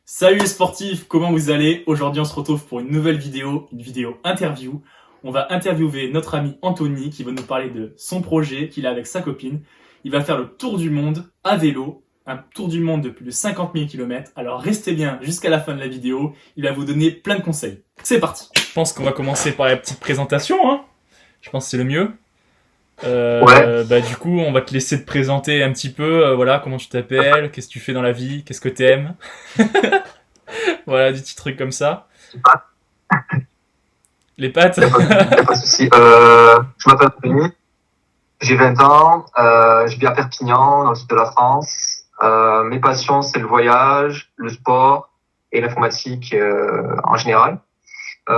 Salut les sportifs, comment vous allez? Aujourd'hui on se retrouve pour une nouvelle vidéo, une vidéo interview. On va interviewer notre ami Anthony qui va nous parler de son projet qu'il a avec sa copine. Il va faire le tour du monde à vélo, un tour du monde de plus de 50 000 km. Alors restez bien jusqu'à la fin de la vidéo, il va vous donner plein de conseils. C'est parti. Je pense qu'on va commencer par la petite présentation, hein. Je pense que c'est le mieux. Ouais, Du coup, on va te laisser te présenter un petit peu, voilà, comment tu t'appelles, qu'est-ce que tu fais dans la vie, qu'est-ce que t'aimes. Voilà, des petits trucs comme ça. Les pattes. y a pas de souci. Je m'appelle Anthony, j'ai 20 ans, je vis à Perpignan, dans le sud de la France. Mes passions, c'est le voyage, le sport et l'informatique en général. Ok.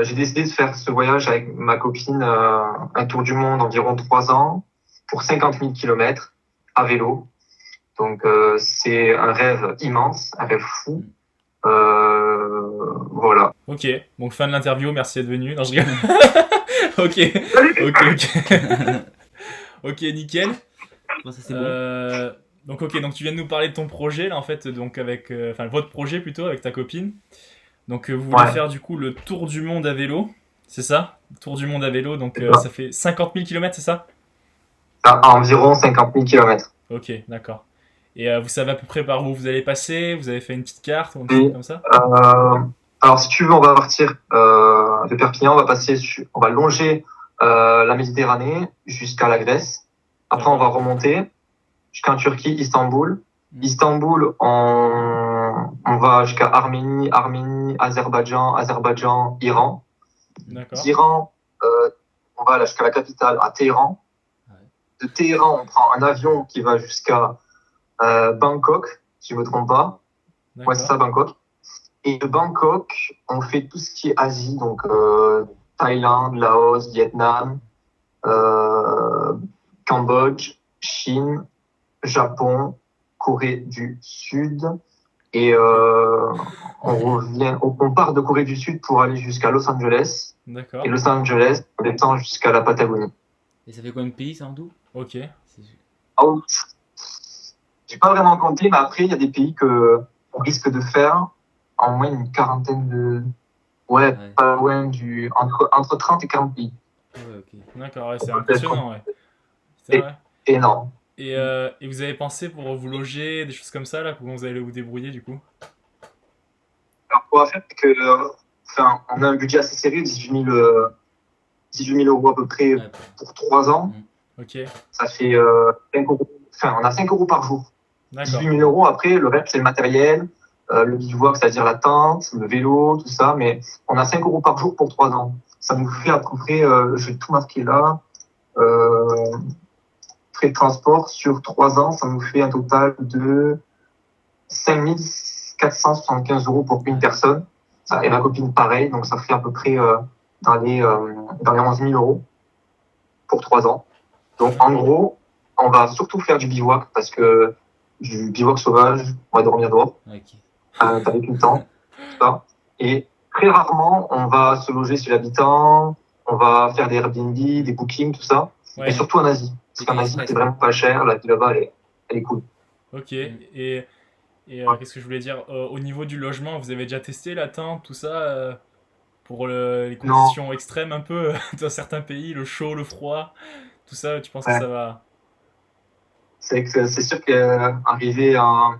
J'ai décidé de faire ce voyage avec ma copine, un tour du monde environ 3 ans, pour 50 000 kilomètres à vélo. Donc c'est un rêve immense, un rêve fou. Voilà. Ok, donc fin de l'interview, merci d'être venu. Non, je rigole. Ok, ok. Ok, nickel. Bon, ça c'est bon. Euh, donc tu viens de nous parler de ton projet, là, en fait, donc avec, enfin, votre projet plutôt, avec ta copine. Donc, vous voulez Ouais, faire, du coup, le tour du monde à vélo, c'est ça? Tour du monde à vélo, donc c'est ça. ça fait 50 000 km, c'est ça? À environ 50 000 kilomètres. Ok, d'accord. Et vous savez à peu près par où vous allez passer? Vous avez fait une petite carte ou un petit truc Et, comme ça? alors, si tu veux, on va partir de Perpignan, on va longer la Méditerranée jusqu'à la Grèce. Après, on va D'accord. remonter jusqu'en Turquie, Istanbul. Mm. Istanbul, on va jusqu'à Arménie, Azerbaïdjan, Iran. D'accord. D'Iran, on va là jusqu'à la capitale, à Téhéran. Ouais. De Téhéran, on prend un avion qui va jusqu'à Bangkok, si je me trompe pas. Ouais, c'est D'accord. ça, Bangkok. Et de Bangkok, on fait tout ce qui est Asie, donc Thaïlande, Laos, Vietnam, euh, Cambodge, Chine, Japon, Corée du Sud. Et Ok. on part de Corée du Sud pour aller jusqu'à Los Angeles. Et D'accord. Los Angeles, on descend jusqu'à la Patagonie. Et ça fait combien de pays ça en tout? Ok. C'est- Ah, oui, j'ai pas vraiment compté, mais après, il y a des pays que on risque de faire en moins une quarantaine de, ouais, Ouais. pas loin entre 30 et 40 pays. Ah ouais, ok. D'accord, ouais, c'est Peut-être impressionnant, ouais. C'est é- vrai. énorme. Et vous avez pensé pour vous loger, des choses comme ça, là, comment vous allez vous débrouiller, du coup? Alors, on va faire que, enfin, on a un budget assez serré, 18 000 euros à peu près Ouais, pour 3 ans. mm. Ok, Ça fait 5 euros, enfin, on a 5 euros par jour. 18 d'accord. 000 euros, après, le reste, c'est le matériel, le bivouac, c'est-à-dire la tente, le vélo, tout ça, mais on a 5 euros par jour pour 3 ans. Ça nous fait à peu près, je vais tout marquer là, euh, frais de transport sur 3 ans, ça nous fait un total de 5 475 euros pour une Ouais. personne. Ça, et ma copine, pareil, donc ça fait à peu près dans les 11 000 euros pour 3 ans. Donc en D'accord. gros, on va surtout faire du bivouac parce que du bivouac sauvage, on va dormir dehors Ok. avec une tente, tout ça. Et très rarement, on va se loger chez l'habitant, on va faire des Airbnb, des bookings, tout ça. Et Ouais, Ouais. surtout en Asie. Parce C'est fait qu'en Asie, express c'est quoi. vraiment pas cher, la vie là-bas, elle est cool. ok. Mm. Et qu'est-ce que je voulais dire? Au niveau du logement, vous avez déjà testé la tente, tout ça, pour les Non, conditions extrêmes un peu dans certains pays, le chaud, le froid, tout ça, tu penses que ouais. ça va? C'est sûr qu'arriver en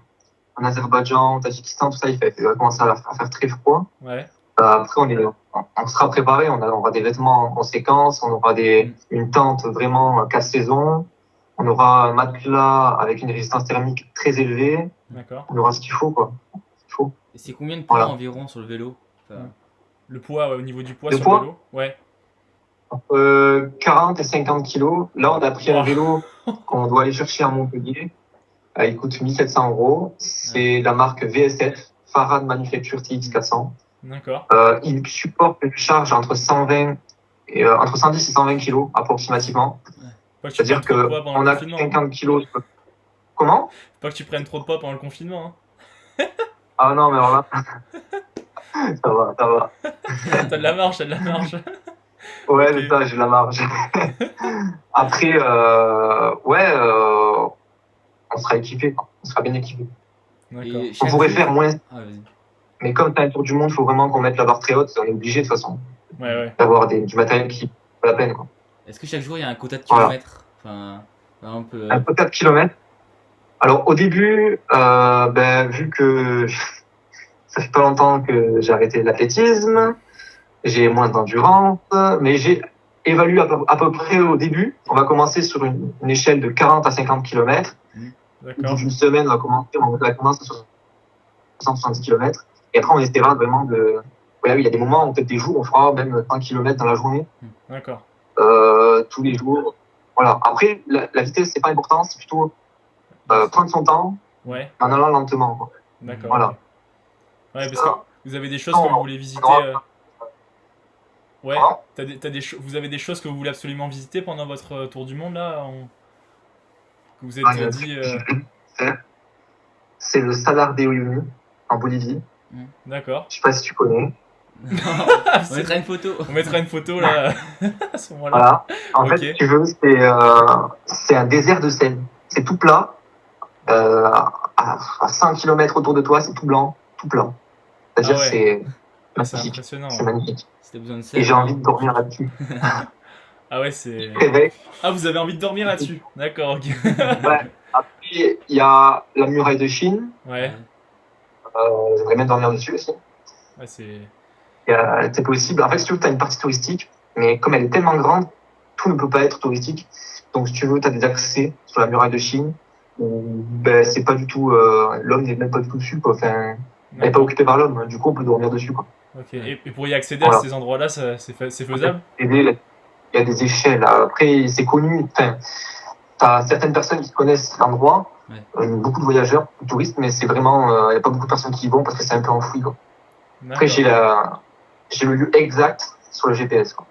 Azerbaïdjan, au Tadjikistan, tout ça, il va commencer à faire très froid. Ouais, Après, on sera préparé, on aura des vêtements en conséquence, on aura Mm. une tente vraiment 4 saisons, on aura un matelas avec une résistance thermique très élevée, Mm. on d'accord. aura ce qu'il faut, quoi. Ce qu'il faut. Et c'est combien de poids Voilà. environ sur le vélo? Hmm. Enfin, Le poids, ouais, au niveau du poids De sur le poids, vélo? Ouais. 40 et 50 kilos. Là, on a pris un Waouh. vélo qu'on doit aller chercher à Montpellier. Il coûte 1700 euros. ouais. C'est la marque VSF, Farad Manufacture TX Mm. 400. D'accord. Il supporte une charge entre 110 et 120 kilos approximativement. Ouais. Pas que tu prennes C'est-à-dire trop de que poids pendant le on a confinement, hein. 50 kilos. Comment? Pas que tu prennes trop de poids pendant le confinement, Ah non, mais alors là, ça va, ça va. hein. T'as de la marge, t'as de la marge. Ouais, Ok. c'est ça, j'ai la marge. Après, ouais, on sera équipé, quoi. On sera bien équipé. D'accord. Et On chaque pourrait jour- faire moins, Ah, vas-y. mais comme t'as un tour du monde, il faut vraiment qu'on mette la barre très haute. On est obligé de toute façon Ouais. d'avoir du matériel qui vaut la peine, quoi. Est-ce que chaque jour il y a un quota de Voilà. kilomètres? Enfin, par exemple, Un peu 4 kilomètres. Alors au début, vu que ça fait pas longtemps que j'ai arrêté l'athlétisme, j'ai moins d'endurance, mais j'ai évalué à peu près au début. On va commencer sur une échelle de 40 à 50 kilomètres. Au bout D'accord. d'une semaine, on va commencer sur 170 kilomètres. Et après, on essaiera vraiment de... Ouais, oui, il y a des moments, peut-être des jours, on fera même 1 kilomètre dans la journée, D'accord. tous les jours. Voilà. Après, la vitesse, c'est pas important, c'est plutôt prendre son temps Ouais. en allant lentement, quoi. D'accord. Voilà. Ok. Ouais, parce Ça, que vous avez des choses que vous voulez visiter. Ouais. Comment Vous avez des choses que vous voulez absolument visiter pendant votre tour du monde là que vous êtes il y a un truc dit. que j'ai voulu faire, c'est le Salar de Uyuni en Bolivie. D'accord. Je sais pas si tu connais. Non, on mettra une photo. On mettra une photo là à ce moment-là. Voilà. En Ok. fait, si tu veux, c'est un désert de sel. C'est tout plat. À 5 km autour de toi, c'est tout blanc, tout plat. C'est-à-dire Ah ouais. c'est Ah, c'est magnifique. impressionnant. C'est magnifique. Si t'as besoin de Et sel. j'ai envie de dormir là-dessus. Ah ouais, c'est. Je rêvais. Ah, vous avez envie de dormir là-dessus. D'accord. Ok. Ouais. Après, il y a la muraille de Chine. Ouais. J'aimerais bien dormir dessus aussi. Ouais, c'est. C'est possible. En fait, si tu veux, tu as une partie touristique, mais comme elle est tellement grande, tout ne peut pas être touristique. Donc, si tu veux, tu as des accès sur la muraille de Chine où c'est pas du tout, l'homme n'est même pas du tout dessus, quoi. Enfin, elle n'est pas occupée par l'homme. Du coup, on peut dormir dessus, quoi. Ok. Et pour y accéder Voilà. à ces endroits-là, c'est faisable? Il y a des échelles. Après, c'est connu. Enfin, t'as certaines personnes qui connaissent l'endroit, beaucoup de voyageurs, beaucoup de touristes, mais c'est vraiment, il n'y a pas beaucoup de personnes qui y vont parce que c'est un peu enfoui, quoi. Après, D'accord. j'ai le lieu exact sur le GPS, quoi.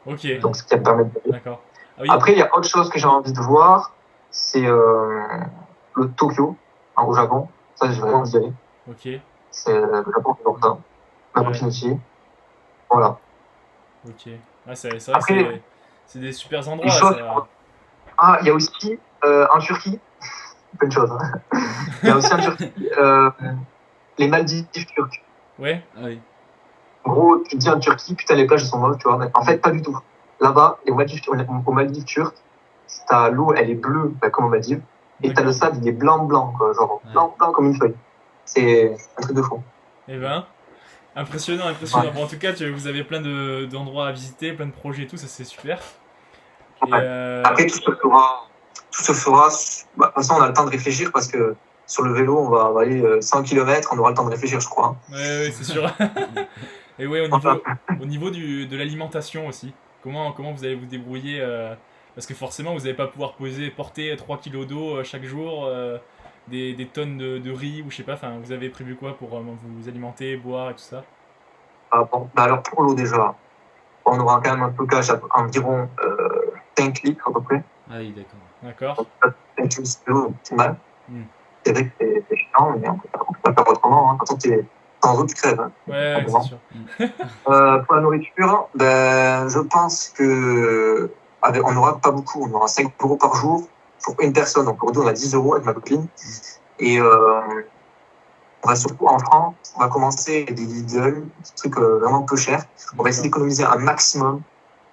Ok. Donc, ce qui me permet de... D'accord. Ah oui. Après, il y a autre chose que j'ai envie de voir, c'est le Tokyo, au Japon. Ça, j'ai vraiment envie d'y aller. Ok. C'est le Japon qui est ça. Ma copine aussi. Voilà. Ok. Ah, c'est vrai, Après, c'est des super endroits. une chose... il y a aussi en Turquie, plein de choses. Hein. Il y a aussi en Turquie les Maldives turques. Ouais. Ah oui. En gros, tu te dis en Turquie, putain, les plages sont molles, tu vois. Mais en fait, pas du tout. Là-bas, aux Maldives turques, l'eau, elle est bleue, comme aux Maldives. Et t'as le sable, il est blanc, quoi. Genre, blanc comme une feuille. C'est un truc de fou. Eh ben, impressionnant. Ouais. Bon, en tout cas, vous avez plein d'endroits à visiter, plein de projets et tout, ça c'est super. Et, Après, tout se fera. De toute façon, on a le temps de réfléchir parce que sur le vélo, on va aller 100 km, on aura le temps de réfléchir, je crois. Ouais, c'est sûr. Et ouais, au niveau de l'alimentation aussi, comment vous allez vous débrouiller parce que forcément, vous n'allez pas pouvoir porter 3 kilos d'eau chaque jour, des tonnes de riz ou je sais pas, enfin, vous avez prévu quoi pour vous alimenter, boire et tout ça? Alors, pour l'eau, déjà, on aura quand même un stockage environ 5 litres à peu près. Ah oui, d'accord. D'accord. 5 litres d'eau, c'est mal. C'est vrai que c'est chiant, mais on peut pas faire autrement. Hein. Quand t'es sans eau, tu crèves. Hein. Ouais, c'est sûr. Pour la nourriture, je pense que on n'aura pas beaucoup. On aura 5 euros par jour pour une personne. Donc pour deux, on a 10 euros avec ma copine. Et on va surtout en France, on va commencer des Lidl, des trucs vraiment peu chers. On va essayer d'économiser un maximum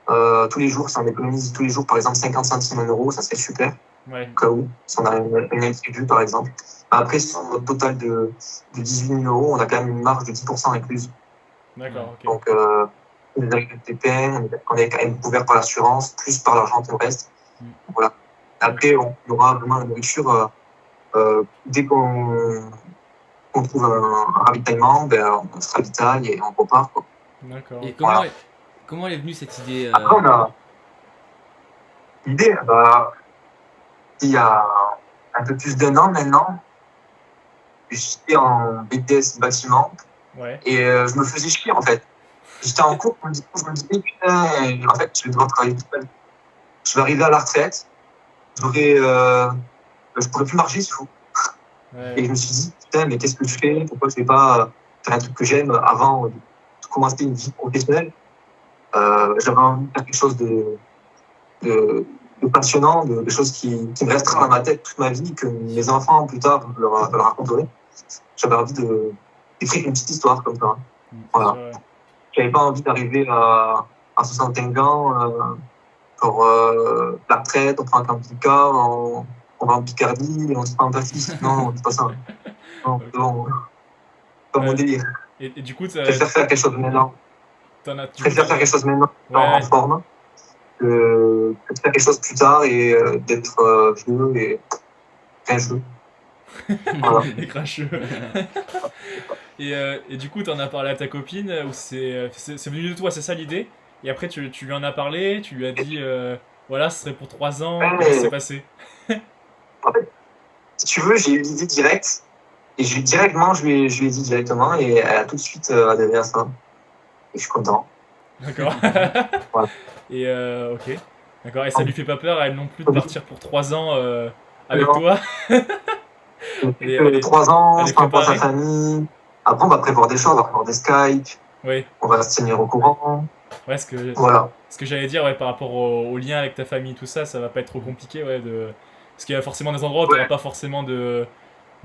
tous les jours. Si on économise tous les jours, par exemple, 50 centimes, 1 euro, ça serait super. Ouais. Au cas où, si on a une imprévue, par exemple. Après, sur notre total de 18 000 euros, on a quand même une marge de 10% incluse. D'accord, ok. Donc, les agriculteurs peines, on est quand même couvert par l'assurance, plus par l'argent qui nous reste. Voilà. Après, on aura vraiment la nourriture. Dès qu'on trouve un ravitaillement, on se ravitaille et on repart, quoi. D'accord. Et comment elle est venue cette idée Après, on a l'idée, il y a un peu plus d'1 an maintenant, j'étais en BTS bâtiment et je me faisais chier en fait. J'étais en cours, je me disais putain, en fait, je vais devoir travailler tout seul. Je vais arriver à la retraite, je pourrais plus marcher, c'est fou. Et je me suis dit, putain, mais qu'est-ce que je fais? Pourquoi je ne vais pas faire un truc que j'aime avant de commencer une vie professionnelle? J'avais envie de faire quelque chose de passionnant, de choses qui me restera dans ma tête toute ma vie, que mes enfants plus tard leur raconteront. j'avais envie d'écrire une petite histoire comme ça. Voilà. Ouais. J'avais pas envie d'arriver à 65 ans, pour la retraite, on prend un camping-car, on va en Picardie et on se prend un taxi. Non, c'est pas ça. Non, c'est bon. Pas mon Ouais. délire. Et du coup, Je préfère faire quelque chose maintenant. t'en as, Je préfère faire quelque chose maintenant Ouais. en forme que de faire quelque chose plus tard et d'être vieux et grincheux. Voilà. les cracheux. Et du coup, t'en as parlé à ta copine, ou c'est venu de toi, c'est ça l'idée? Et après, tu lui en as parlé, tu lui as dit, voilà, ce serait pour 3 ans, Ouais, comment mais- ça s'est passé? En fait, si tu veux, j'ai eu l'idée directe et directement, je lui ai dit directement et elle a tout de suite adhéré à ça. Et je suis content. D'accord. Voilà. Et ok. D'accord, et ça lui fait pas peur à elle non plus de partir pour 3 ans avec Non. toi? Elle est- 3 ans, elle on est se prend pour sa préparée. famille. Après, on va prévoir des choses, on va prévoir des Skype, Oui, on va se tenir au courant. ouais, Voilà. ce que j'allais dire, ouais, par rapport au lien avec ta famille, tout ça, ça va pas être trop compliqué, ouais, parce qu'il y a forcément des endroits où t'auras Ouais. pas forcément de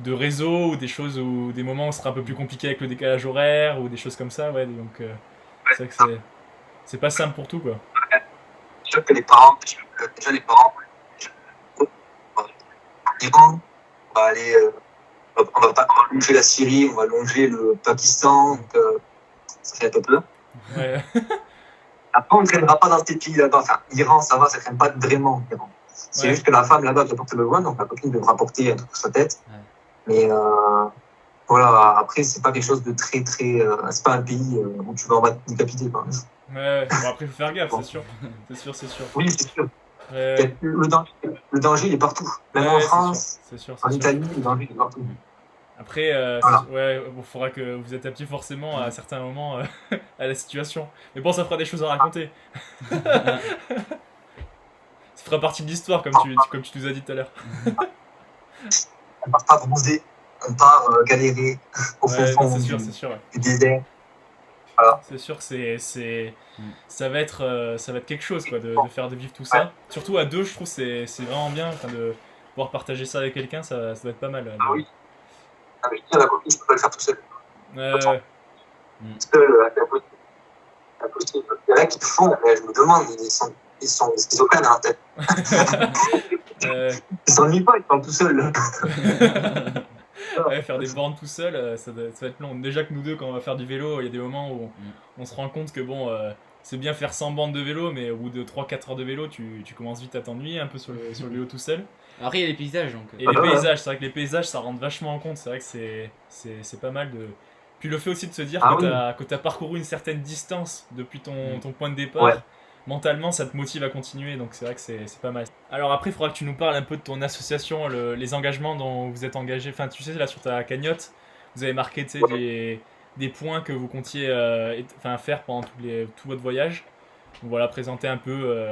réseau, ou des choses, ou des moments où ce sera un peu plus compliqué avec le décalage horaire, ou des choses comme ça, ouais, donc c'est vrai que c'est pas simple pour tout, quoi. Déjà que les parents, déjà les parents, l'Iran, on va aller, on va longer la Syrie, on va longer le Pakistan, donc ça fait un peu peur. Ouais, Après, on ne traînera pas dans ces pays-là-bas. Enfin, l'Iran, ça va, ça traîne pas vraiment. l'Iran. C'est Ouais. juste que la femme là-bas qui porte le voile, donc la copine devra porter un truc sur sa tête. Ouais. Mais voilà, après, c'est pas quelque chose de très, c'est pas un pays où tu vas en être décapité, quoi. ouais. Bon, après, faut faire gaffe, c'est sûr. C'est sûr. Oui, c'est sûr. Ouais, Le danger, il est partout. Même en ouais, France, c'est sûr. en Italie, le danger, il est partout. Après, Voilà. ouais, bon, faudra que vous adaptiez forcément à certains moments à la situation. Mais bon, ça fera des choses à raconter. Ça fera partie de l'histoire, comme tu nous as dit tout à l'heure. On part pas bronzer, on part galérer au Ouais, fond non, fond c'est sûr, ouais. du désert. C'est sûr que ça va être quelque chose, quoi, de faire de vivre tout ça. Surtout à deux, je trouve que c'est vraiment bien, enfin, de pouvoir partager ça avec quelqu'un, ça doit être pas mal. Ah oui. Avec la copine, je peux pas le faire tout seul. Ouais, Seul, impossible. Il y en a qui le font, mais je me demande, ils sont schizophrènes dans la tête. Ils s'ennuient pas, ils parlent tout seuls. ouais, faire des bornes tout seul, ça va être long. Déjà que nous deux, quand on va faire du vélo, il y a des moments où on se rend compte que bon, c'est bien faire 100 bandes de vélo, mais au bout de 3-4 heures de vélo, tu commences vite à t'ennuyer un peu sur le vélo tout seul. Après, il y a les paysages donc. Et les paysages, c'est vrai que les paysages, ça rentre vachement en compte. C'est vrai que c'est pas mal de. Puis le fait aussi de se dire que t'as parcouru une certaine distance depuis ton point de départ, Ouais. mentalement, ça te motive à continuer. Donc c'est vrai que c'est pas mal. Alors après, il faudra que tu nous parles un peu de ton association, les engagements dont vous êtes engagé. Enfin, tu sais, là sur ta cagnotte, vous avez marqué des points que vous comptiez faire pendant tout votre voyage. Donc voilà, présenter un peu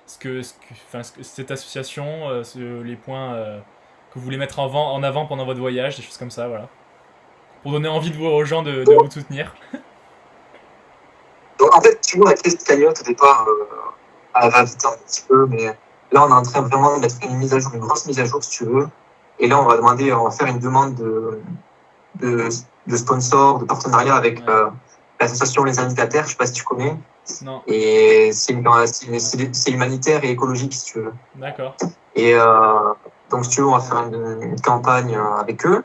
cette association, les points que vous voulez mettre en avant pendant votre voyage, des choses comme ça, voilà. Pour donner envie aux gens de vous soutenir. Donc, en fait, tu vois, la crise de cagnotte au départ, elle va vite un petit peu, mais là, on est en train vraiment de mettre une mise à jour, une grosse mise à jour, si tu veux. Et là, on va faire une demande de sponsor, de partenariat avec l'association Les Indicataires, je sais pas si tu connais. Non, Et c'est humanitaire et écologique, si tu veux. d'accord. Et donc, si tu veux, on va faire une campagne avec eux.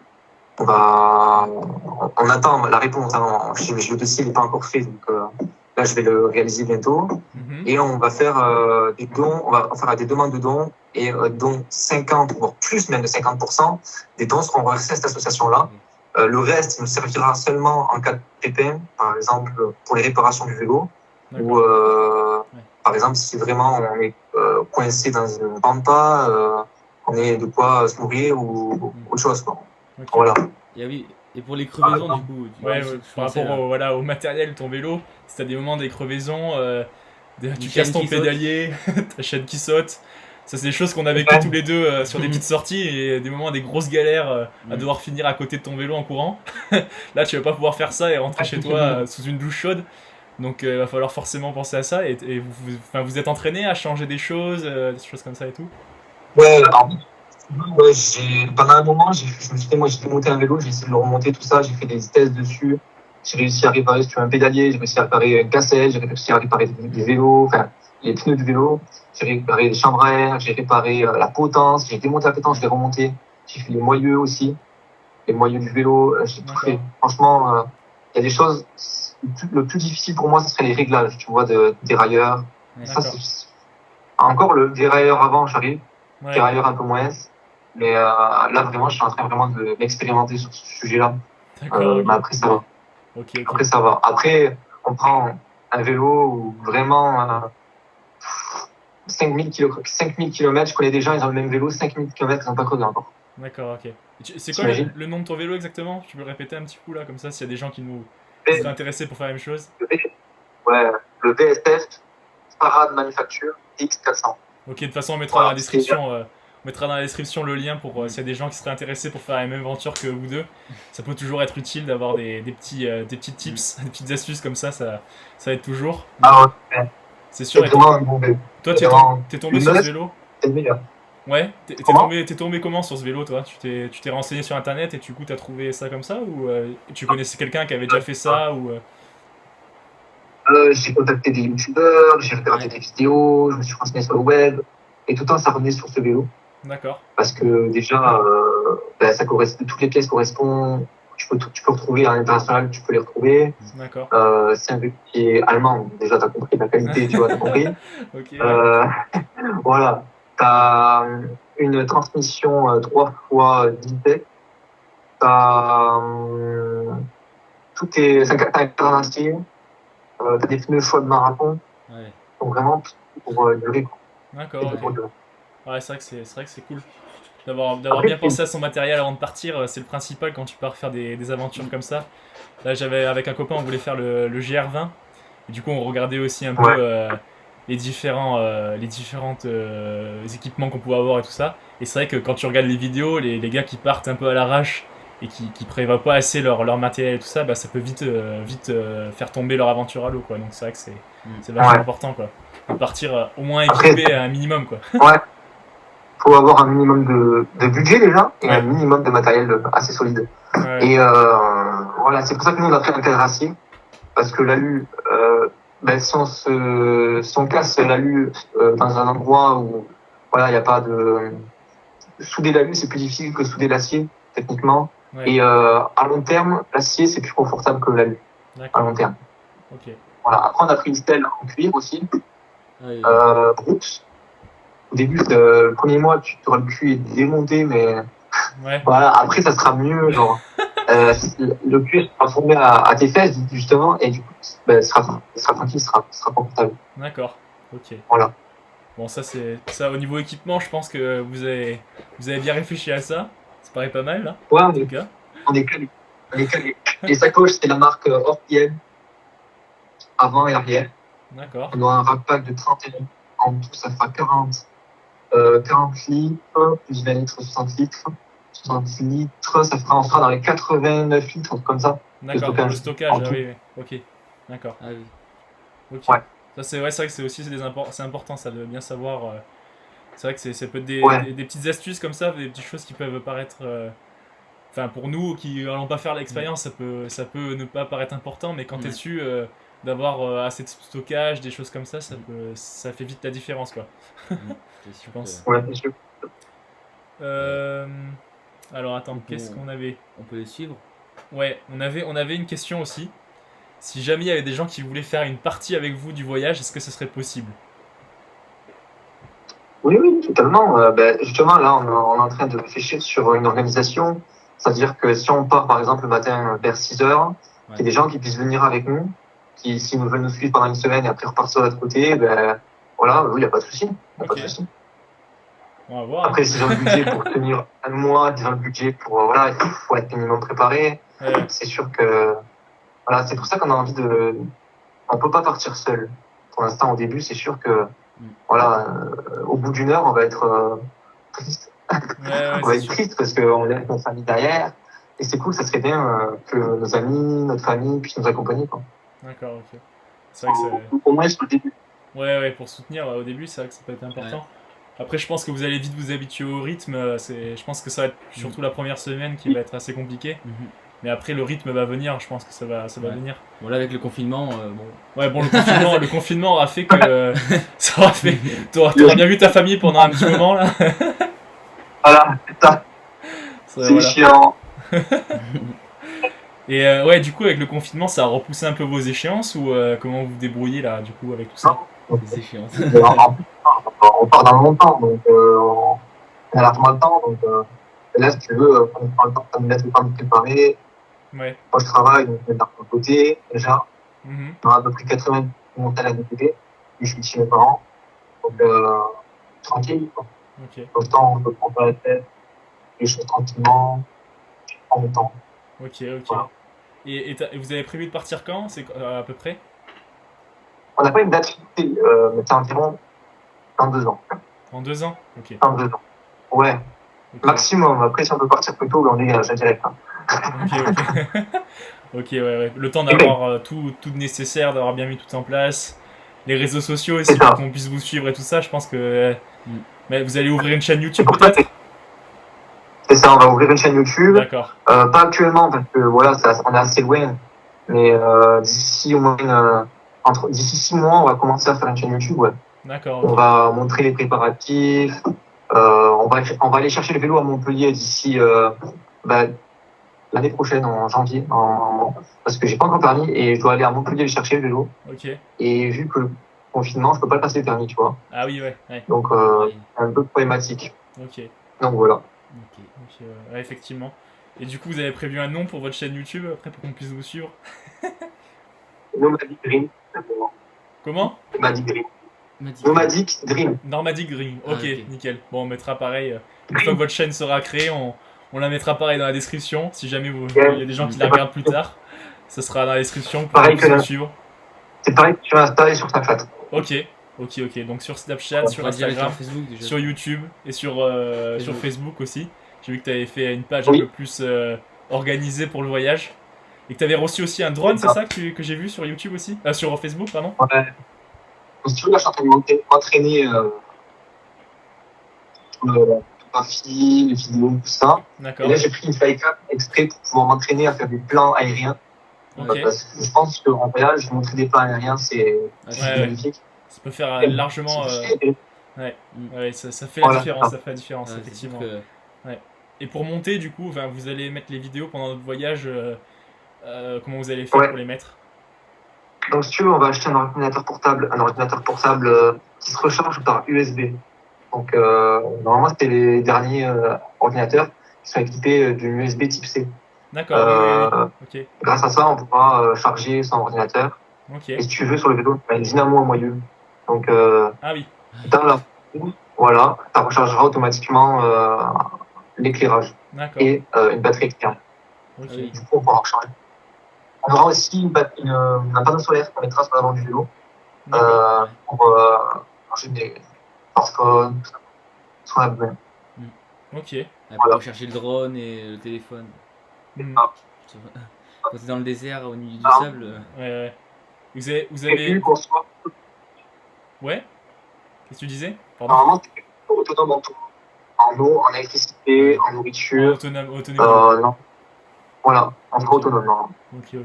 On attend la réponse. Hein. Le dossier n'est pas encore fait, donc là, je vais le réaliser bientôt. Mhm. Et on va faire des dons, on va faire des demandes de dons, et dont 50, voire plus même de 50%, des dons seront reversés à cette association-là. Le reste nous servira seulement en cas de pépin, par exemple pour les réparations du vélo, ou par exemple si vraiment on est coincé dans une pampa, on est de quoi se nourrir ou autre chose. Quoi. Okay. Voilà. Et pour les crevaisons, du coup. Par rapport au matériel, ton vélo, si t'as des moments des crevaisons, tu casses ton pédalier, ta chaîne qui saute. Ça, c'est des choses qu'on a vécues tous les deux sur des petites sorties et des moments des grosses galères à devoir finir à côté de ton vélo en courant. Là, tu vas pas pouvoir faire ça et rentrer chez toi sous une douche chaude. Donc, il va falloir forcément penser à ça. Et vous êtes entraîné à changer des choses comme ça et tout? Ouais, alors, Ouais, pendant un moment, je me suis dit, moi, j'ai démonté un vélo, j'ai essayé de le remonter, tout ça, j'ai fait des tests dessus. J'ai réussi à réparer sur un pédalier, j'ai réussi à réparer une cassette, j'ai réussi à réparer des vélos, enfin, les pneus du vélo. J'ai réparé les chambres à air, j'ai réparé la potence, j'ai démonté la potence, je l'ai remonté. J'ai fait les moyeux aussi, les moyeux du vélo, j'ai tout fait. D'accord. Franchement, il y a des choses, le plus difficile pour moi, ce serait les réglages, tu vois, de dérailleurs. Ça, D'accord. encore le dérailleur avant, j'arrive, Ouais. dérailleur un peu moins. Mais là, vraiment, je suis en train vraiment de m'expérimenter sur ce sujet-là. D'accord, Mais ok. après, ça va. Ok, Après, ok. ça va. Après, on prend un vélo où vraiment 5000 km, je connais des gens, ils ont le même vélo, 5000 km, ils n'ont pas crevé encore. D'accord, ok. C'est quoi T'imagines? le nom de ton vélo exactement? Tu peux le répéter un petit coup là, comme ça, s'il y a des gens qui seraient Et intéressés pour faire la même chose? ouais, le VSF, Parade Manufacture X400. Ok, de toute façon, Voilà, c'est on mettra dans la description le lien pour s'il y a des gens qui seraient intéressés pour faire la même aventure que vous deux. Ça peut toujours être utile d'avoir des petits tips, des petites astuces comme ça aide toujours. ah ouais, C'est c'est sûr. Et vraiment un bon vélo. toi, C'est vraiment t'es tombé le sur ce neuf, vélo? c'est le meilleur. Ouais, Comment? t'es tombé comment sur ce vélo, toi? Tu t'es renseigné sur internet et du coup t'as trouvé ça comme ça ou tu connaissais quelqu'un qui avait déjà fait ça ou J'ai contacté des youtubeurs, j'ai regardé Ouais. des vidéos, je me suis renseigné sur le web, et tout le temps ça revenait sur ce vélo. D'accord, Parce que déjà, ça correspond, toutes les pièces correspondent, tu peux retrouver à l'international, tu peux les retrouver. d'accord. C'est un vélo qui est allemand, déjà t'as compris la qualité, tu vois, t'as compris. Ok, ouais. Euh, voilà, t'as une transmission 3 fois 10 vitesses, t'as tout est, t'as un cadre en acier, t'as des pneus choix de marathon, Ouais. donc vraiment pour durer, quoi. D'accord, C'est ok. pour durer. Ouais, c'est vrai que c'est cool. D'avoir Après, bien pensé à son matériel avant de partir, c'est le principal quand tu pars faire des aventures comme ça. Là, j'avais avec un copain, on voulait faire le GR20. Et du coup, on regardait aussi un peu ouais, les différentes équipements qu'on pouvait avoir et tout ça. Et c'est vrai que quand tu regardes les vidéos, les gars qui partent un peu à l'arrache et qui prévoient pas assez leur matériel et tout ça, bah, ça peut vite faire tomber leur aventure à l'eau, quoi. Donc c'est vrai que c'est vachement ouais. important, quoi. De partir au moins Après, équipé à un minimum, quoi. ouais, faut avoir un minimum de budget déjà et un Ouais, minimum de matériel assez solide. ouais, Et voilà, c'est pour ça que nous on a pris un tel racing parce que l'alu, si on casse l'alu dans un endroit où voilà, il n'y a pas de souder l'alu, c'est plus difficile que souder l'acier techniquement. ouais. Et à long terme, l'acier c'est plus confortable que l'alu à D'accord, long terme. ok. Voilà. Après on a pris une stèle en cuir aussi, Ah oui. Brooks. Au début, le premier mois, tu auras le cul est démonté, mais Ouais, voilà, après, ça sera mieux. Genre, le cuir sera formé à tes fesses, justement, et du coup, sera tranquille, sera confortable. d'accord, ok. Voilà. Bon, ça au niveau équipement, je pense que vous avez bien réfléchi à ça. Ça paraît pas mal, là, Ouais, en tout cas. on est calé. On est calé. Les sacoches, c'est la marque Orpiem, avant et arrière. D'accord, On a un rack pack de 31. En tout, ça fera 40 litres, plus 20 litres, 60 litres. 60 litres, on sera dans les 89 litres, comme ça, de d'accord, pour le stockage. stockage, En ah tout. oui, oui, ok, d'accord, Ah oui. ok. Ouais. Ça, c'est vrai que c'est important, ça, de bien savoir. C'est vrai que ça peut être Ouais. des petites astuces comme ça, des petites choses qui peuvent paraître. Enfin, pour nous qui n'allons pas faire l'expérience, ça peut ne pas paraître important, mais quand tu es Ouais. dessus, d'avoir assez de stockage, des choses comme ça fait vite la différence, quoi, C'est je sûr que. pense. Ouais, c'est sûr. Et Euh, alors attends, donc qu'est-ce qu'on avait? on peut les suivre. Ouais, on avait une question aussi. Si jamais il y avait des gens qui voulaient faire une partie avec vous du voyage, est-ce que ce serait possible? Oui, oui, totalement. Justement, là, on est en train de réfléchir sur une organisation. C'est-à-dire que si on part, par exemple, le matin vers 6 heures, qu'il y ait Ouais. des gens qui puissent venir avec nous, qui, s'ils veulent nous suivre pendant une semaine et après repartir de l'autre côté, voilà, oui, il n'y a pas de souci. Y a pas Ok, de souci. on va voir, hein. Après, s'ils ont le budget pour tenir un mois, s'ils ont le budget pour, voilà, il faut être minimum préparé. Ouais, C'est sûr que, voilà, c'est pour ça qu'on a envie on peut pas partir seul. Pour l'instant, au début, c'est sûr que, Mm. voilà, au bout d'une heure, on va être triste. ouais, On va c'est être sûr. triste parce qu'on est avec notre famille derrière. Et c'est cool, ça serait bien que nos amis, notre famille puissent nous accompagner, quoi. D'accord, ok. C'est vrai que c'est. Au moins sur le début. Ouais, pour soutenir au début, c'est vrai que ça peut être Ouais. important. Après, je pense que vous allez vite vous habituer au rythme. Je pense que ça va être surtout la première semaine qui va être assez compliquée. Mhm. Mais après, le rythme va venir. Je pense que ça va Ouais. venir. Bon, là, avec le confinement, bon. Ouais, bon, le confinement aura fait que ça aura fait. T'auras bien vu ta famille pendant un petit moment là. Voilà, putain, c'est Voilà. chiant. Et ouais, du coup, avec le confinement, ça a repoussé un peu vos échéances ou comment vous vous débrouillez là, du coup, avec tout ça? C'est chiant. On part dans longtemps, donc on a largement le temps. Donc là, si tu veux, on prend le temps de mettre le temps de préparer. Ouais. Moi, je travaille, donc je mets de l'argent de côté déjà. Mhm. On a à peu près 80 montées à de côté. Puis je suis chez mes parents. Donc tranquille, quoi. Ok, Autant on peut prendre pas la tête, les choses tranquillement, en même temps. ok. Voilà. Et vous avez prévu de partir quand? C'est à peu près? On n'a pas une date fixée, mais c'est environ dans 2 ans. En 2 ans? Ok. Dans 2 ans. Ouais, Ok, maximum. Après, si on peut partir plus tôt, on dégage direct. Hein. ok. Ok, ouais. Le temps d'avoir tout nécessaire, d'avoir bien mis tout en place. Les réseaux sociaux aussi, C'est ça. pour qu'on puisse vous suivre et tout ça, je pense que. Mm. Mais vous allez ouvrir une chaîne YouTube C'est pour ça peut-être? C'est ça, on va ouvrir une chaîne YouTube. D'accord. Pas actuellement, parce que voilà, on est assez loin. Mais d'ici au moins d'ici 6 mois, on va commencer à faire une chaîne YouTube. Ouais. D'accord, On ok. va montrer les préparatifs. On va aller chercher le vélo à Montpellier d'ici l'année prochaine, en janvier. Parce que j'ai pas encore permis et je dois aller à Montpellier le chercher le vélo. Ok. Et vu que le confinement, je peux pas le passer le permis, tu vois. Ah oui, ouais. Donc Ouais. c'est un peu problématique. Ok. Donc voilà. Ok. Ouais, effectivement. Et du coup, vous avez prévu un nom pour votre chaîne YouTube après pour qu'on puisse vous suivre? Nomadic Dream. Comment? Nomadic Dream. M'a dit- Nomadic Dream. Nordic Green. Ah, Ok, ok. nickel. Bon, on mettra pareil. Une fois que votre chaîne sera créée, on la mettra pareil dans la description. Si jamais il y a des gens qui la regardent plus tard, ça sera dans la description pour Pareil qu'on puisse que vous là. suivre. C'est pareil que tu vas installer sur Snapchat. Ok. Donc sur Snapchat, On sur pourra dire Instagram, sur Facebook déjà. sur YouTube et sur Facebook. Facebook aussi. J'ai vu que tu avais fait une page Oui. un peu plus organisée pour le voyage. Et que tu avais reçu aussi un drone, c'est ça que j'ai vu sur YouTube aussi? Sur Facebook, pardon. Ouais. Si tu veux, là, je suis en train de m'entraîner photographie, les vidéos, tout ça. D'accord. Et là, j'ai pris une Flycam exprès pour pouvoir m'entraîner à faire des plans aériens. Ok. Parce que je pense qu'en voyage, montrer des plans aériens, c'est Ouais. magnifique. Ça peut faire Et largement. Ouais, ça fait la Voilà. différence, ça fait la différence, Ouais, c'est effectivement. sûr que- Et pour monter, du coup, vous allez mettre les vidéos pendant notre voyage. Comment vous allez faire Ouais. pour les mettre? Donc, si tu veux, on va acheter un ordinateur portable qui se recharge par USB. Donc, normalement, c'était les derniers ordinateurs qui sont équipés d'une USB type C. D'accord, oui. Grâce à ça, on pourra charger son ordinateur. Ok. Et si tu veux, sur le vélo, tu as une dynamo en moyeu. Donc, Ah oui, dans la roue, voilà, ça rechargera automatiquement l'éclairage d'accord. et une batterie externe. Ok. Ah oui. Du coup, on pourra recharger. On aura aussi un panneau solaire qu'on mettra sur l'avant du vélo D'accord. pour charger des smartphones, tout ça, sur la besoin. Ok. Ouais, pour Voilà. rechercher le drone et le téléphone. Hmm. Ah. Quand t'es dans le désert, au milieu du Ah. sable. Ouais. Vous avez. Et puis, qu'on soit Ouais. Qu'est-ce que tu disais? Pardon. normalement c'est autonome en tout. En eau, en électricité, en nourriture. Autonomie. Non. Voilà, on sera autonome. Non. Ok.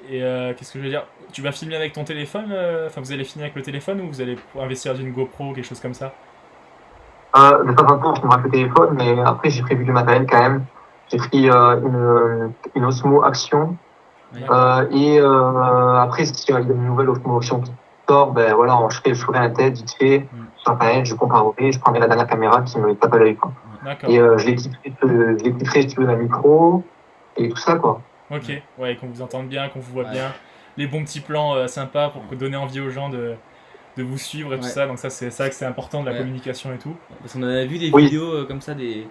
Et qu'est-ce que je veux dire? Tu vas filmer avec ton téléphone? Enfin, vous allez filmer avec le téléphone ou vous allez investir dans une GoPro ou quelque chose comme ça? De temps en temps, on filmera avec le téléphone, mais après, j'ai prévu du matériel quand même. J'ai pris une Osmo Action. Et après, s'il y a une nouvelle Osmo Action qui sort, ben voilà, je ferai un test vite fait sur Internet, je comparerai, je prendrai la dernière caméra qui me tape à l'œil, quoi. D'accord. Et je l'équiperai, si tu veux, d'un micro et tout ça, quoi. Ok, ouais, qu'on vous entende bien, qu'on vous voit bien. Les bons petits plans sympas pour donner envie aux gens de vous suivre et tout ça. Donc ça, c'est vrai que c'est important de la communication et tout. Parce qu'on a vu des Oui. vidéos comme ça, des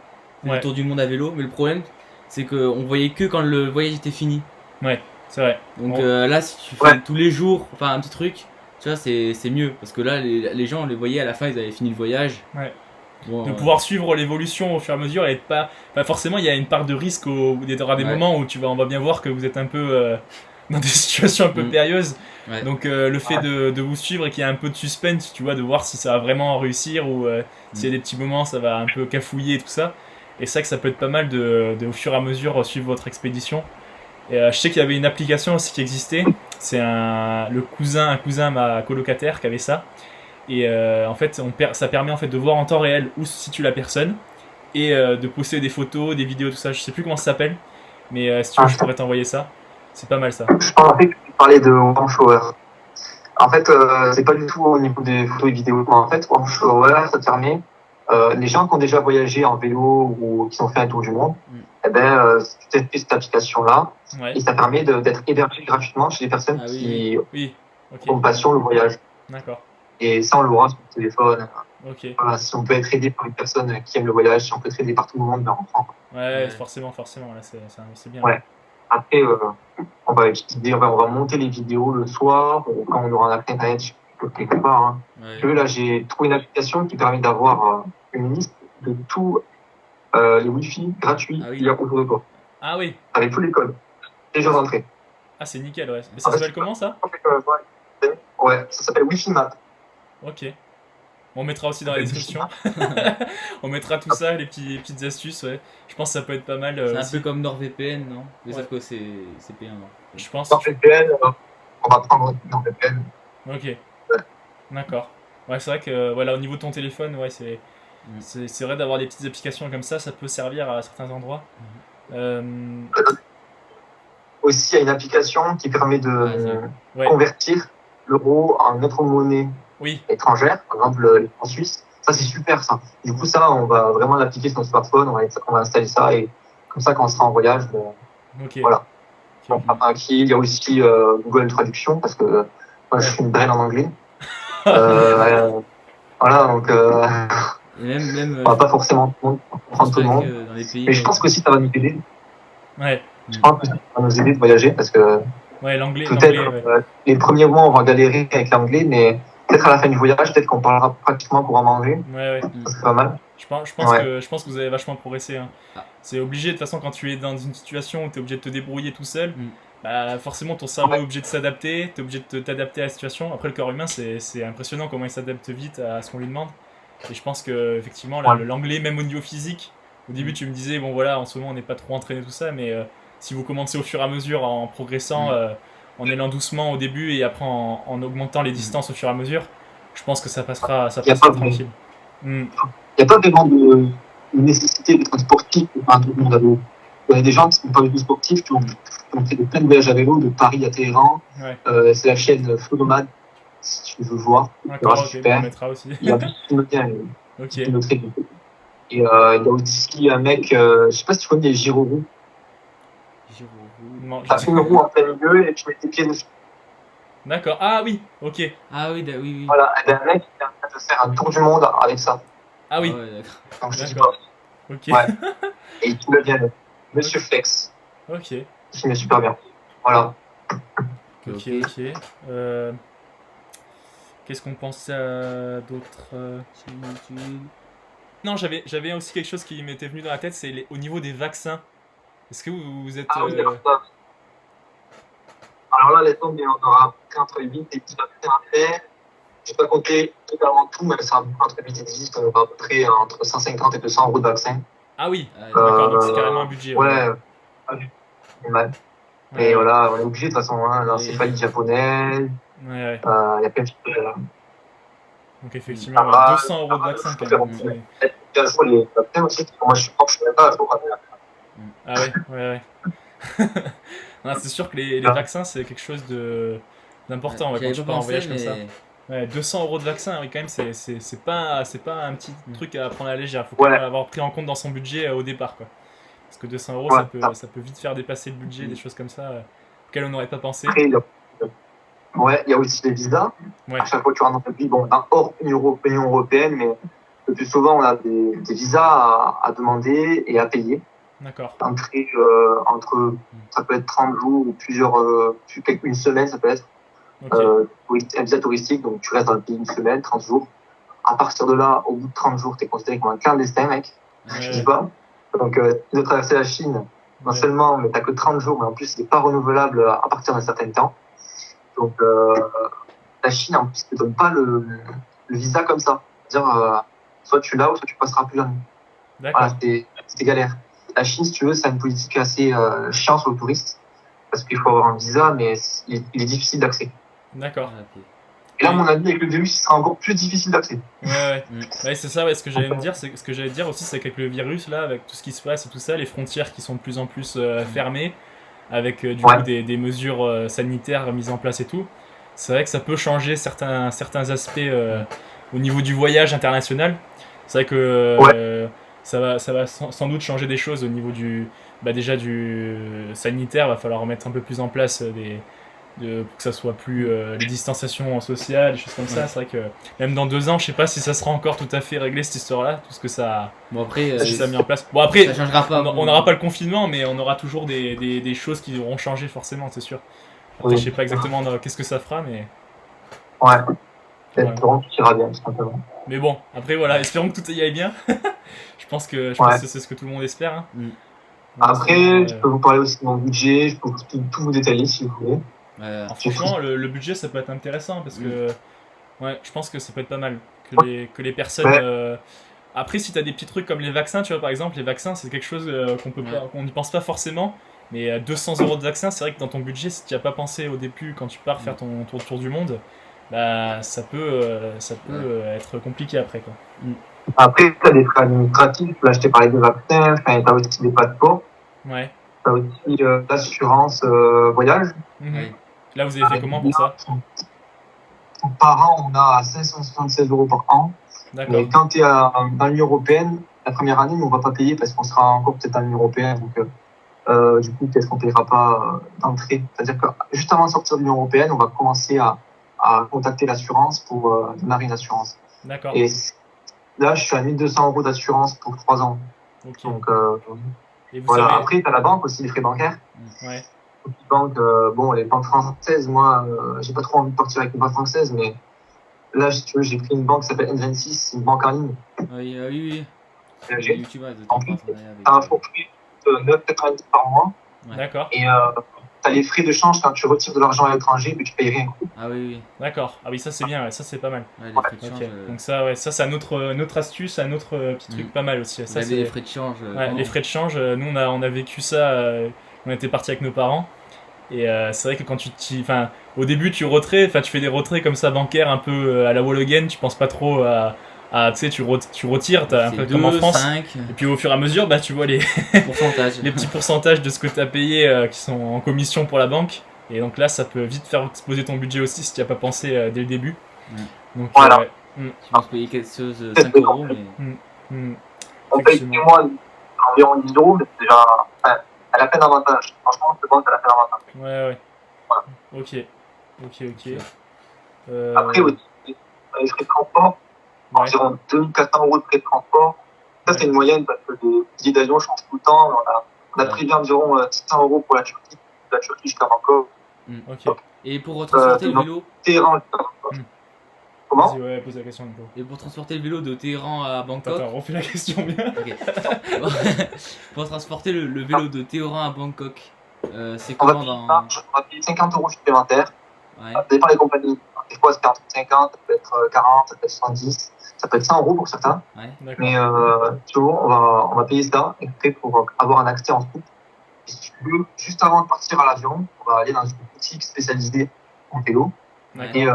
tours du monde à vélo, mais le problème, c'est qu'on voyait que quand le voyage était fini. Ouais, c'est vrai. Donc Bon. là, si tu fais tous les jours, enfin un petit truc, tu vois, c'est mieux. Parce que là, les gens, on les voyait à la fin, ils avaient fini le voyage. Ouais. Bon, De pouvoir suivre l'évolution au fur et à mesure et pas forcément il y a une part de risque il y aura des moments où on va bien voir que vous êtes un peu dans des situations un peu périlleuses. Ouais. Donc le fait de vous suivre et qu'il y a un peu de suspense, tu vois, de voir si ça va vraiment réussir ou s'il y a des petits moments, ça va un peu cafouiller et tout ça. Et c'est vrai que ça peut être pas mal de au fur et à mesure suivre votre expédition. Et je sais qu'il y avait une application aussi qui existait. C'est un cousin à ma colocataire qui avait ça. Et en fait, ça permet en fait de voir en temps réel où se situe la personne et de poster des photos, des vidéos, tout ça. Je sais plus comment ça s'appelle, mais si tu veux, je pourrais t'envoyer ça. C'est pas mal ça. Je pensais que tu parlais de Warm-Shower. En fait, c'est pas du tout au niveau des photos et vidéos. En fait, Warm-Shower, ça te permet, les gens qui ont déjà voyagé en vélo ou qui ont fait un tour du monde, eh ben, tu t'inscris cette application-là Ouais. et ça permet d'être hébergé gratuitement chez des personnes qui Oui. Ok. ont passion le voyage. D'accord. Et ça, on l'aura sur le téléphone. Ok. Voilà, si on peut être aidé par une personne qui aime le voyage, si on peut être aidé par tout le monde, ben on prend. Ouais, forcément. Là, c'est bien. Ouais. Après, on va utiliser, on va monter les vidéos le soir, ou quand on aura un internet quelque part. Hein. Ouais. Là, j'ai trouvé une application qui permet d'avoir une liste de tous les Wi-Fi gratuits qu'il y a autour de toi. Ah oui. Avec tous les codes. Les jours d'entrée. Ah, c'est nickel, ouais. Mais ça s'appelle comment ça? Ouais, ça s'appelle Wi-Fi Map. Ok. On mettra aussi dans la description. On mettra tout ça, les petites astuces, ouais. Je pense que ça peut être pas mal. C'est un aussi. peu comme NordVPN, non? Mais sauf que c'est payant. Je pense. NordVPN, on va prendre NordVPN. Ok. Ouais. D'accord. Ouais, c'est vrai que voilà, au niveau de ton téléphone, ouais, c'est vrai d'avoir des petites applications comme ça peut servir à certains endroits. Aussi, il y a une application qui permet de Ouais. convertir l'euro en autre monnaie Oui. étrangère, par exemple les francs suisses. Ça, c'est super, ça. Du coup, ça, on va vraiment l'appliquer sur notre smartphone, on va installer ça, et comme ça, quand on sera en voyage, Ok. voilà. Ok. Il y a aussi Google Traduction, parce que moi, je suis une brêle en anglais. Voilà, donc Et même on va pas forcément comprendre tout le monde. dans les pays, Mais je pense que si ça va nous aider. Ouais. Je pense que ça va nous aider de voyager, parce que Ouais, l'anglais. peut-être Ouais. les premiers mois, on va galérer avec l'anglais, mais peut-être à la fin du voyage, peut-être qu'on parlera pratiquement couramment anglais. Ouais. Ça serait pas mal. Je pense que vous avez vachement progressé. Hein. C'est obligé, de toute façon, quand tu es dans une situation où tu es obligé de te débrouiller tout seul, bah, forcément ton cerveau est obligé de s'adapter, tu es obligé de t'adapter à la situation. Après, le corps humain, c'est impressionnant comment il s'adapte vite à ce qu'on lui demande. Et je pense que effectivement, l'anglais, même au niveau physique, au début, tu me disais, bon voilà, en ce moment, on n'est pas trop entraîné, tout ça, mais si vous commencez au fur et à mesure en progressant, en allant doucement au début et après en augmentant les distances au fur et à mesure, je pense que ça passera tranquille. Il n'y a pas vraiment de nécessité d'être sportif pour faire un tour du monde à vélo. Il y a des gens qui ne sont pas du tout sportifs, qui ont fait de plein de voyages à vélo, de Paris à Téhéran. Ouais. C'est la chaîne Flonomade, si tu veux voir. D'accord, ok, super. on mettra aussi. Il y a beaucoup de bien. Ok. Et il y a aussi un mec, je sais pas si tu connais les gyroroues. Non, Tu as une roue en plein milieu et tu mets tes pieds dessus. D'accord, ah oui, ok. Ah oui, oui. Voilà, il y a un mec qui est en train de faire un tour du monde avec ça. Ah oui. Ouais, donc je te dis pas. Ok. Ouais. Et il tourne bien, Monsieur Flex. Ok. Il filme super bien. Voilà. Ok. Qu'est-ce qu'on pensait d'autre Non, j'avais aussi quelque chose qui m'était venu dans la tête, c'est au niveau des vaccins. Est-ce que vous êtes... Ah oui, d'accord. Alors là, les tombes, on aura entre 8 et 10 vaccins à faire. Je n'ai pas compté totalement tout, mais ça sera entre 8 et 10, on aura à peu près entre 150 et 200 euros de vaccins. Ah oui, d'accord, donc c'est carrément un budget. Ouais, pas mal. Mais voilà, on est obligé de toute façon, hein, l'encéphalie japonaise, il y a plein de choses. Donc effectivement, 200 euros de vaccin quand même. Les vaccins aussi, moi je suis proche, je ne sais pas, Ah ouais. Non, c'est sûr que les vaccins, c'est quelque chose d'important quand tu pars en voyage comme ça. Ouais, 200 euros de vaccin, oui, quand même, c'est pas un petit truc à prendre à la légère. Faut quand même avoir pris en compte dans son budget au départ, quoi. Parce que 200 euros, ça peut vite faire dépasser le budget, des choses comme ça, auxquelles on n'aurait pas pensé. Après, il y a aussi les visas. À chaque fois que tu rentres dans un pays, hors Union européenne, mais le plus souvent, on a des visas à demander et à payer. D'accord. Entre, ça peut être 30 jours ou une semaine, ça peut être. Un visa touristique, donc tu restes dans le pays une semaine, 30 jours. À partir de là, au bout de 30 jours, tu es considéré comme un clandestin, mec. Je dis pas. Donc, tu dois traverser la Chine Non Ouais. seulement, mais t'as que 30 jours, mais en plus, il n'est pas renouvelable à partir d'un certain temps. Donc, la Chine, en plus, ne te donne pas le visa comme ça. C'est-à-dire, soit tu l'as ou soit tu passeras plus jamais. D'accord. Voilà, c'était galère. La Chine, si tu veux, c'est une politique assez chiante sur le touriste, parce qu'il faut avoir un visa, mais il est difficile d'accès. D'accord. Ah, ok. Et là, mon avis, avec le virus, il sera encore plus difficile d'accès. Ouais. Mm. Ouais, c'est ça, ouais, ce que j'allais me dire, c'est ce que j'allais dire aussi, c'est qu'avec le virus, là, avec tout ce qui se passe et tout ça, les frontières qui sont de plus en plus fermées, avec du Ouais. coup des mesures sanitaires mises en place et tout, c'est vrai que ça peut changer certains aspects au niveau du voyage international. C'est vrai que ça va sans doute changer des choses au niveau déjà du sanitaire, va falloir mettre un peu plus en place pour que ça soit plus les distanciations sociales, des choses comme ça. Ouais. C'est vrai que même dans 2 ans, je sais pas si ça sera encore tout à fait réglé cette histoire-là, tout ce que ça, Bon, après, ça a mis en place. Bon après, ça changera pas. on n'aura pas le confinement, mais on aura toujours des choses qui auront changé forcément, c'est sûr. Après, Oui. je sais pas exactement qu'est-ce que ça fera, mais Ouais. voilà. Espérons que tout ira bien, tout simplement. Mais bon, après voilà, espérons que tout y aille bien. je pense que c'est ce que tout le monde espère. Hein. Mm. Après, je peux vous parler aussi de mon budget, je peux tout vous détailler si vous voulez. Alors, franchement, le budget, ça peut être intéressant parce que ouais, je pense que ça peut être pas mal que les personnes. Ouais. Après, si t'as des petits trucs comme les vaccins, tu vois, par exemple, les vaccins, c'est quelque chose qu'on n'y pense pas forcément. Mais 200 € de vaccin, c'est vrai que dans ton budget, si tu n'y as pas pensé au début quand tu pars faire ton tour du monde, bah ça peut être compliqué après, quoi. Après, tu as des frais administratifs. Là, je t'ai parlé des vaccins, tu as aussi des passeports, Ouais. tu as aussi l'assurance voyage. Mhm. Ouais. Là, vous avez fait comment pour ça? Par an, on a 576 € par an. D'accord. Mais quand tu es dans l'Union européenne, la première année, nous, on va pas payer parce qu'on sera encore peut-être dans l'Union européenne. Donc, du coup, peut-être qu'on payera pas d'entrée. C'est-à-dire que juste avant de sortir de l'Union européenne, on va commencer à contacter l'assurance pour démarrer une assurance. D'accord. Et là, je suis à 1200 € d'assurance pour 3 ans. Ok. Donc, Et vous voilà. savez. Après, tu as la banque aussi, les frais bancaires. Ouais. Les banques, bon, les banques françaises, moi, j'ai pas trop envie de partir avec une banque française, mais là, si tu veux, j'ai pris une banque qui s'appelle N26, c'est une banque en ligne. Oui, oui. Les J'ai youtubeurs, ils en ont plus, partenariat avec. un forfait de 9,90 par mois. Ouais. D'accord. Et tu as les frais de change quand tu retires de l'argent à l'étranger, mais tu payes rien. Ah oui. D'accord. Ah oui, ça c'est bien, ouais, ça c'est pas mal. Ouais, les frais de Ok. change. Donc ça, ouais, ça c'est un autre astuce, un autre petit truc pas mal aussi. Ça, Vous avez les frais de change. Ouais, les frais de change, nous on a vécu ça, on était parti avec nos parents. Et c'est vrai que quand enfin, au début tu fais des retraits comme ça bancaires un peu à la wall again, tu penses pas trop tu sais, tu retires, t'as un peu comme en France. 5 Et puis au fur et à mesure, bah tu vois les pourcentages. petits pourcentages de ce que t'as payé qui sont en commission pour la banque. Et donc là, ça peut vite faire exploser ton budget aussi si tu n'y as pas pensé dès le début. Ouais. Donc Voilà. ouais. Tu penses payer quelque chose 5 €, mais. On paye tous les mois environ 10 €, mais c'est déjà. Enfin, elle a fait d'avantage. Franchement, cette banque, elle a fait d'avantage. Ouais. Voilà. Ok. Après, aussi, les frais de transport, Ouais. environ 2400 € de frais de transport. Ça, c'est une moyenne parce que les billets d'avion changent tout le temps. On a prévu environ 600 € pour la Turquie. De la Turquie jusqu'à Bangkok. Ok. Et pour transporter le vélo. Téhéran jusqu'à Bangkok. Comment? Vas-y, ouais, pose la question, Nico. Et pour transporter le vélo de Téhéran à Bangkok. Attends, refais la question bien. Ok. Pour transporter le vélo de Téhéran à Bangkok, c'est On va comment payer dans. ça, on va payer 50 € supplémentaires. Ouais. Ça dépend des compagnies. Des fois, c'est entre 50, ça peut être 40, ça peut être 70, ça peut être 100 € pour certains. Ouais. D'accord. Mais toujours, on va payer ça et après pour avoir un accès en coupe. Si tu veux, juste avant de partir à l'avion, on va aller dans une boutique spécialisée en vélo. D'accord. Et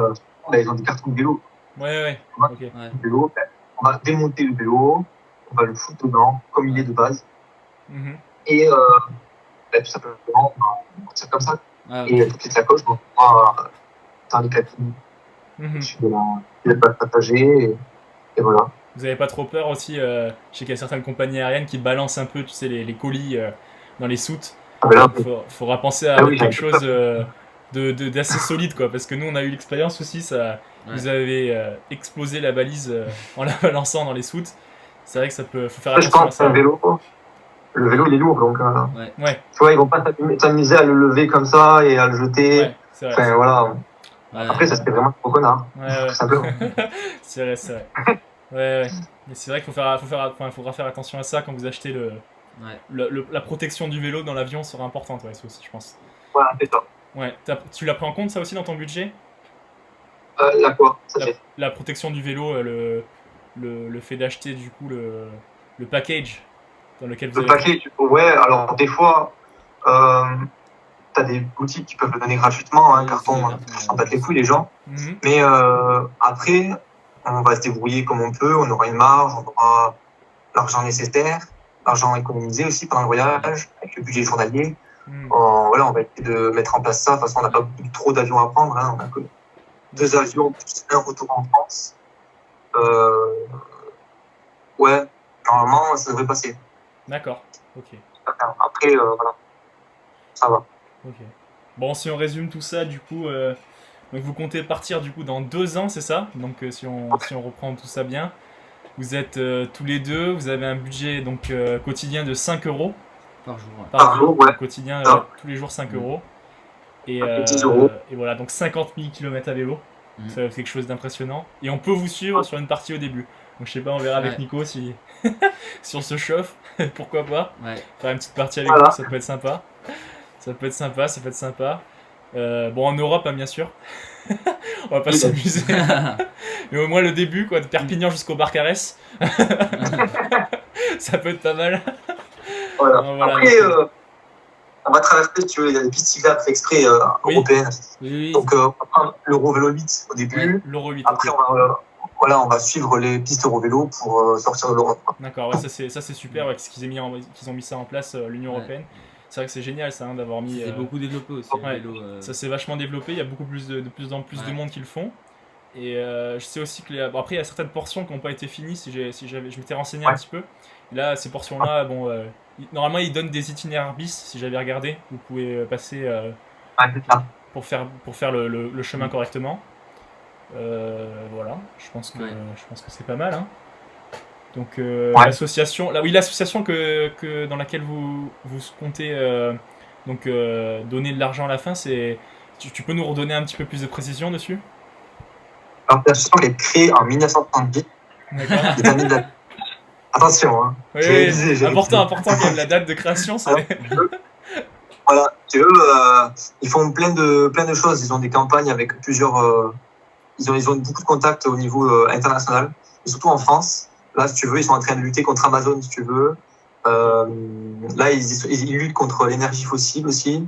bah, ils ont des cartons de vélo. Ouais. Ouais. Ok. Ouais. Le vélo, ben, on va démonter le vélo, on va le foutre dedans, comme il est de base. Mhm. Et ben, tout simplement, on va partir comme ça. Ah, ok. Et toutes les sacoches vont pouvoir dans les cabines, Mhm. sur les places passagers. Et voilà. Vous avez pas trop peur aussi je sais qu'il y a certaines compagnies aériennes qui balancent un peu, tu sais, les colis dans les soutes. Ah, ben là, Faudra penser à Ah oui, quelque j'ai chose d'assez solide, quoi. Parce que nous, on a eu l'expérience aussi, ça vous avez explosé la valise en la balançant dans les soutes. C'est vrai que faut faire je attention à pense ça. qu'un vélo, le vélo il est lourd, donc Ouais, tu vois, ils vont pas s'amuser à le lever comme ça et à le jeter. ouais, c'est vrai. Enfin voilà. Ouais. Après, ça serait vraiment trop connard, Ouais. tout simplement. C'est vrai. Ouais. Mais c'est vrai qu'il faudra faire attention à ça quand vous achetez la protection du vélo dans l'avion sera importante, ouais, ça aussi, je pense. Voilà, c'est ça. Ouais, tu l'as pris en compte ça aussi dans ton budget? La quoi ça fait La protection du vélo, le fait d'acheter du coup le package dans lequel vous Le avez... paquet, ouais, alors des fois, t'as des boutiques qui peuvent le donner gratuitement, un carton, s'en battent les couilles les gens. Mhm. Mais après, on va se débrouiller comme on peut, on aura une marge, on aura l'argent nécessaire, l'argent économisé aussi pendant le voyage, avec le budget journalier. Mhm. Voilà, on va essayer de mettre en place ça. De toute façon, on n'a pas trop d'avions à prendre, hein. On a que 2 avions plus un retour en France. Ouais, normalement, ça devrait passer. D'accord, ok. Après, voilà, ça va. Ok. Bon, si on résume tout ça, du coup, donc vous comptez partir du coup dans 2 ans, c'est ça? Donc si on reprend tout ça bien, vous êtes tous les deux, vous avez un budget donc quotidien de 5 euros par jour. Par jour, ouais. quotidien, tous les jours 5 euros. Et, 10 euros. et voilà, donc 50 000 km à vélo, Mhm. c'est quelque chose d'impressionnant. Et on peut vous suivre sur une partie au début. Donc je sais pas, on verra avec Ouais. Nico si, si on se chauffe, pourquoi pas. Ouais. Faire une petite partie avec Voilà. vous, ça peut être sympa. Ça peut être sympa. Bon, en Europe, hein, bien sûr. On va pas Oui, s'amuser. Mais au moins le début, quoi, de Perpignan jusqu'au Barcarès. Ça peut être pas mal. Voilà. Voilà, Après, donc, on va traverser, si tu veux, il y a des pistes cyclables fait exprès Oui. européennes. Oui, Donc, on va prendre l'Eurovélo 8 au début. l'Euro 8. Après, ok. on va suivre les pistes Eurovélo pour sortir de l'Europe. D'accord, ouais, ça c'est super, ouais, qu'ils ont mis ça en place, l'Union Ouais. européenne. C'est vrai que c'est génial ça, hein, d'avoir mis. c'est beaucoup développé aussi, ouais. le vélo. Ça s'est vachement développé, il y a beaucoup plus de plus en plus de Ouais. monde qui le font. Et je sais aussi que bon, après il y a certaines portions qui n'ont pas été finies, je m'étais renseigné un Ouais. petit peu. Et là, ces portions-là, bon, normalement ils donnent des itinéraires bis, si j'avais regardé. Vous pouvez passer Ouais, c'est ça. pour faire le chemin correctement. Voilà, je pense que c'est pas mal. Hein. Donc Ouais. l'association, l'association dans laquelle vous comptez donner de l'argent à la fin, c'est tu peux nous redonner un petit peu plus de précision dessus? Alors, l'association est créée en 1970. D'accord. Les années de la... Attention, hein. Oui, J'ai révisé, j'ai important quand même, la date de création, c'est... Voilà, tu veux, ils font plein de choses. Ils ont des campagnes avec plusieurs. Ils ont beaucoup de contacts au niveau international, et surtout en France. Là, si tu veux, ils sont en train de lutter contre Amazon, si tu veux. Là, ils luttent contre l'énergie fossile aussi.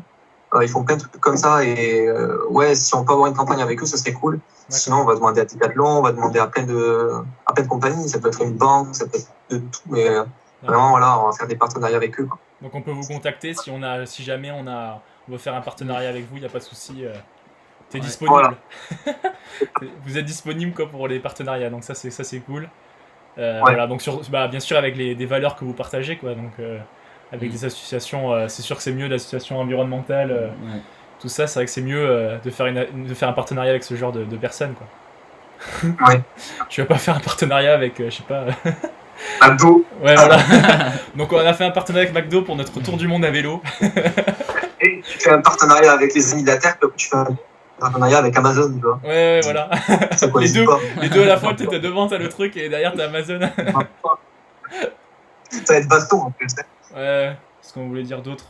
Ils font plein de trucs comme ça. Et ouais, si on peut avoir une campagne avec eux, ça serait cool. Sinon, on va demander à Decathlon, on va demander à plein de compagnies. Ça peut être une banque, ça peut être de tout. Mais vraiment, voilà, on va faire des partenariats avec eux, quoi. Donc on peut vous contacter si jamais on veut faire un partenariat avec vous, il n'y a pas de souci. T'es disponible. Voilà. Vous êtes disponible quoi, pour les partenariats, donc ça c'est cool. Voilà, donc bien sûr avec des valeurs que vous partagez, quoi. Donc avec des associations, c'est sûr que c'est mieux d'associations environnementales. Tout ça, c'est vrai que c'est mieux de faire un partenariat avec ce genre de personnes, quoi. Ouais. Tu vas pas faire un partenariat avec, je sais pas. McDo. Ouais, voilà. Donc on a fait un partenariat avec McDo pour notre tour du monde à vélo. Et tu fais un partenariat avec les Amis de la Terre, puis tu fais un partenariat avec Amazon, tu vois. Ouais, voilà. Ça coïncide pas. Les deux à la fois, t'es devant, t'as le truc, et derrière t'as Amazon. Ça va être baston en plus. Ouais, ce qu'on voulait dire d'autre.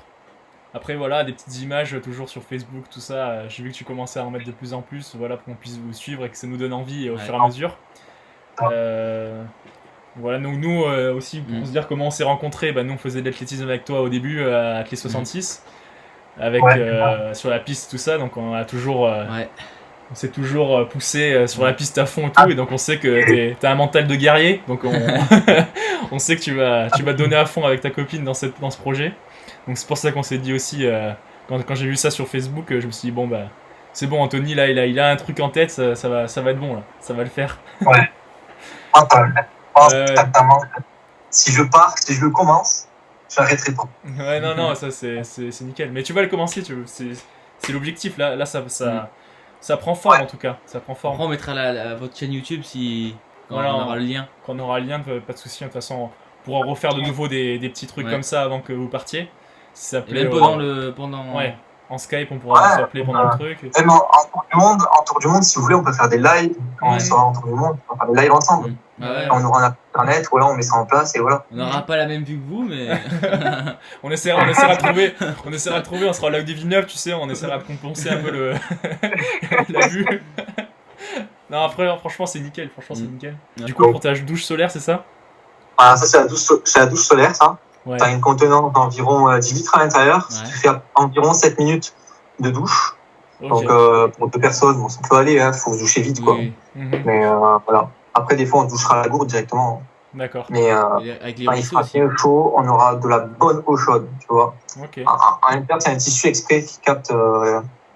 Après, voilà, des petites images toujours sur Facebook, tout ça. J'ai vu que tu commençais à en mettre de plus en plus, voilà, pour qu'on puisse vous suivre et que ça nous donne envie au fur et à mesure. Voilà, donc nous aussi, pour se dire comment on s'est rencontrés, nous on faisait de l'athlétisme avec toi au début à Clé 66, avec, sur la piste, tout ça, donc on a toujours... On s'est toujours poussé sur la piste à fond et tout, et donc on sait que t'as un mental de guerrier, donc on sait que tu vas donner à fond avec ta copine dans ce projet. Donc c'est pour ça qu'on s'est dit aussi, quand j'ai vu ça sur Facebook, je me suis dit bon c'est bon, Anthony là il a un truc en tête, ça va être bon là, ça va le faire. Ouais. Exactement. Si je commence, je n'arrêterai pas. Ouais, non, ça c'est nickel. Mais tu vas le commencer, c'est l'objectif là ça prend forme en tout cas, ça prend forme. Après, on mettra votre chaîne YouTube quand Voilà, on aura le lien. Quand on aura le lien, pas de souci. De toute façon, on pourra refaire de nouveau des petits trucs comme ça avant que vous partiez. Si ça Et plaît, même pendant... Ouais, en Skype, on pourra s'appeler pendant le truc. Même en tour du monde, si vous voulez, on peut faire des lives. Quand on sera en tour du monde, on peut faire des lives ensemble. Ouais. Quand on aura un internet, voilà, on met ça en place et voilà. On n'aura pas la même vue que vous, mais. On essaiera de trouver, on sera au lac des Villeneuve, tu sais, on essaiera de compenser un peu la vue. Non, après, franchement, c'est nickel. Ouais. Du coup, pour ta douche solaire, c'est ça? Voilà, ça, c'est la douche solaire, ça. Ouais. Tu as une contenance d'environ 10 litres à l'intérieur, ce qui fait environ 7 minutes de douche. Ok. Donc, pour 2 personnes, bon, ça peut aller, hein, faut se doucher vite, quoi. Oui. Mais voilà. Après, des fois, on se douchera à la gourde directement. D'accord. Mais Avec les quand il ruisseaux fera aussi. bien chaud, on aura de la bonne eau chaude, tu vois. Ok. En intérieur, c'est un tissu exprès qui capte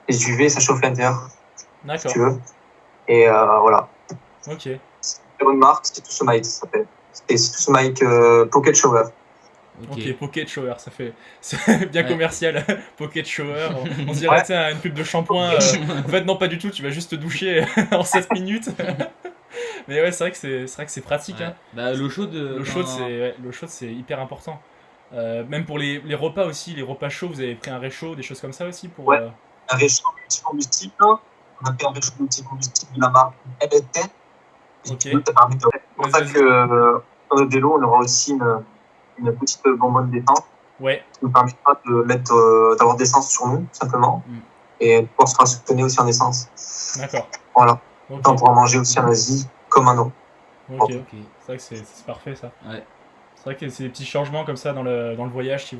les UV, ça chauffe l'intérieur, si D'accord. tu veux. Et voilà. Ok. C'est une bonne marque, c'est tout ce Mike, ça s'appelle. C'est tout ce Mike Pocket Shower. Ok, Pocket Shower, ça fait c'est bien commercial. Pocket Shower, on dirait tu sais, une pub de shampoing. En fait, non, pas du tout, tu vas juste te doucher en 7 minutes. Mais ouais, c'est vrai que c'est pratique. Ouais. Hein. Bah, l'eau chaude. L'eau chaude, c'est hyper important. Même pour les repas aussi, les repas chauds, vous avez pris un réchaud, des choses comme ça aussi pour. Ouais. Un réchaud multicombustible. On a fait un réchaud multicombustible de la marque LST. Ok. C'est pour ça que dans notre vélo, on aura aussi une petite bonbonne d'essence. Ouais. Qui nous permettra d'avoir d'essence sur nous, tout simplement. Et de pouvoir se rationner aussi en essence. D'accord. Voilà. Okay. On pourra manger aussi en Asie comme en Europe. Ok. C'est vrai que c'est parfait ça. Ouais. C'est vrai que c'est des petits changements comme ça dans le voyage qui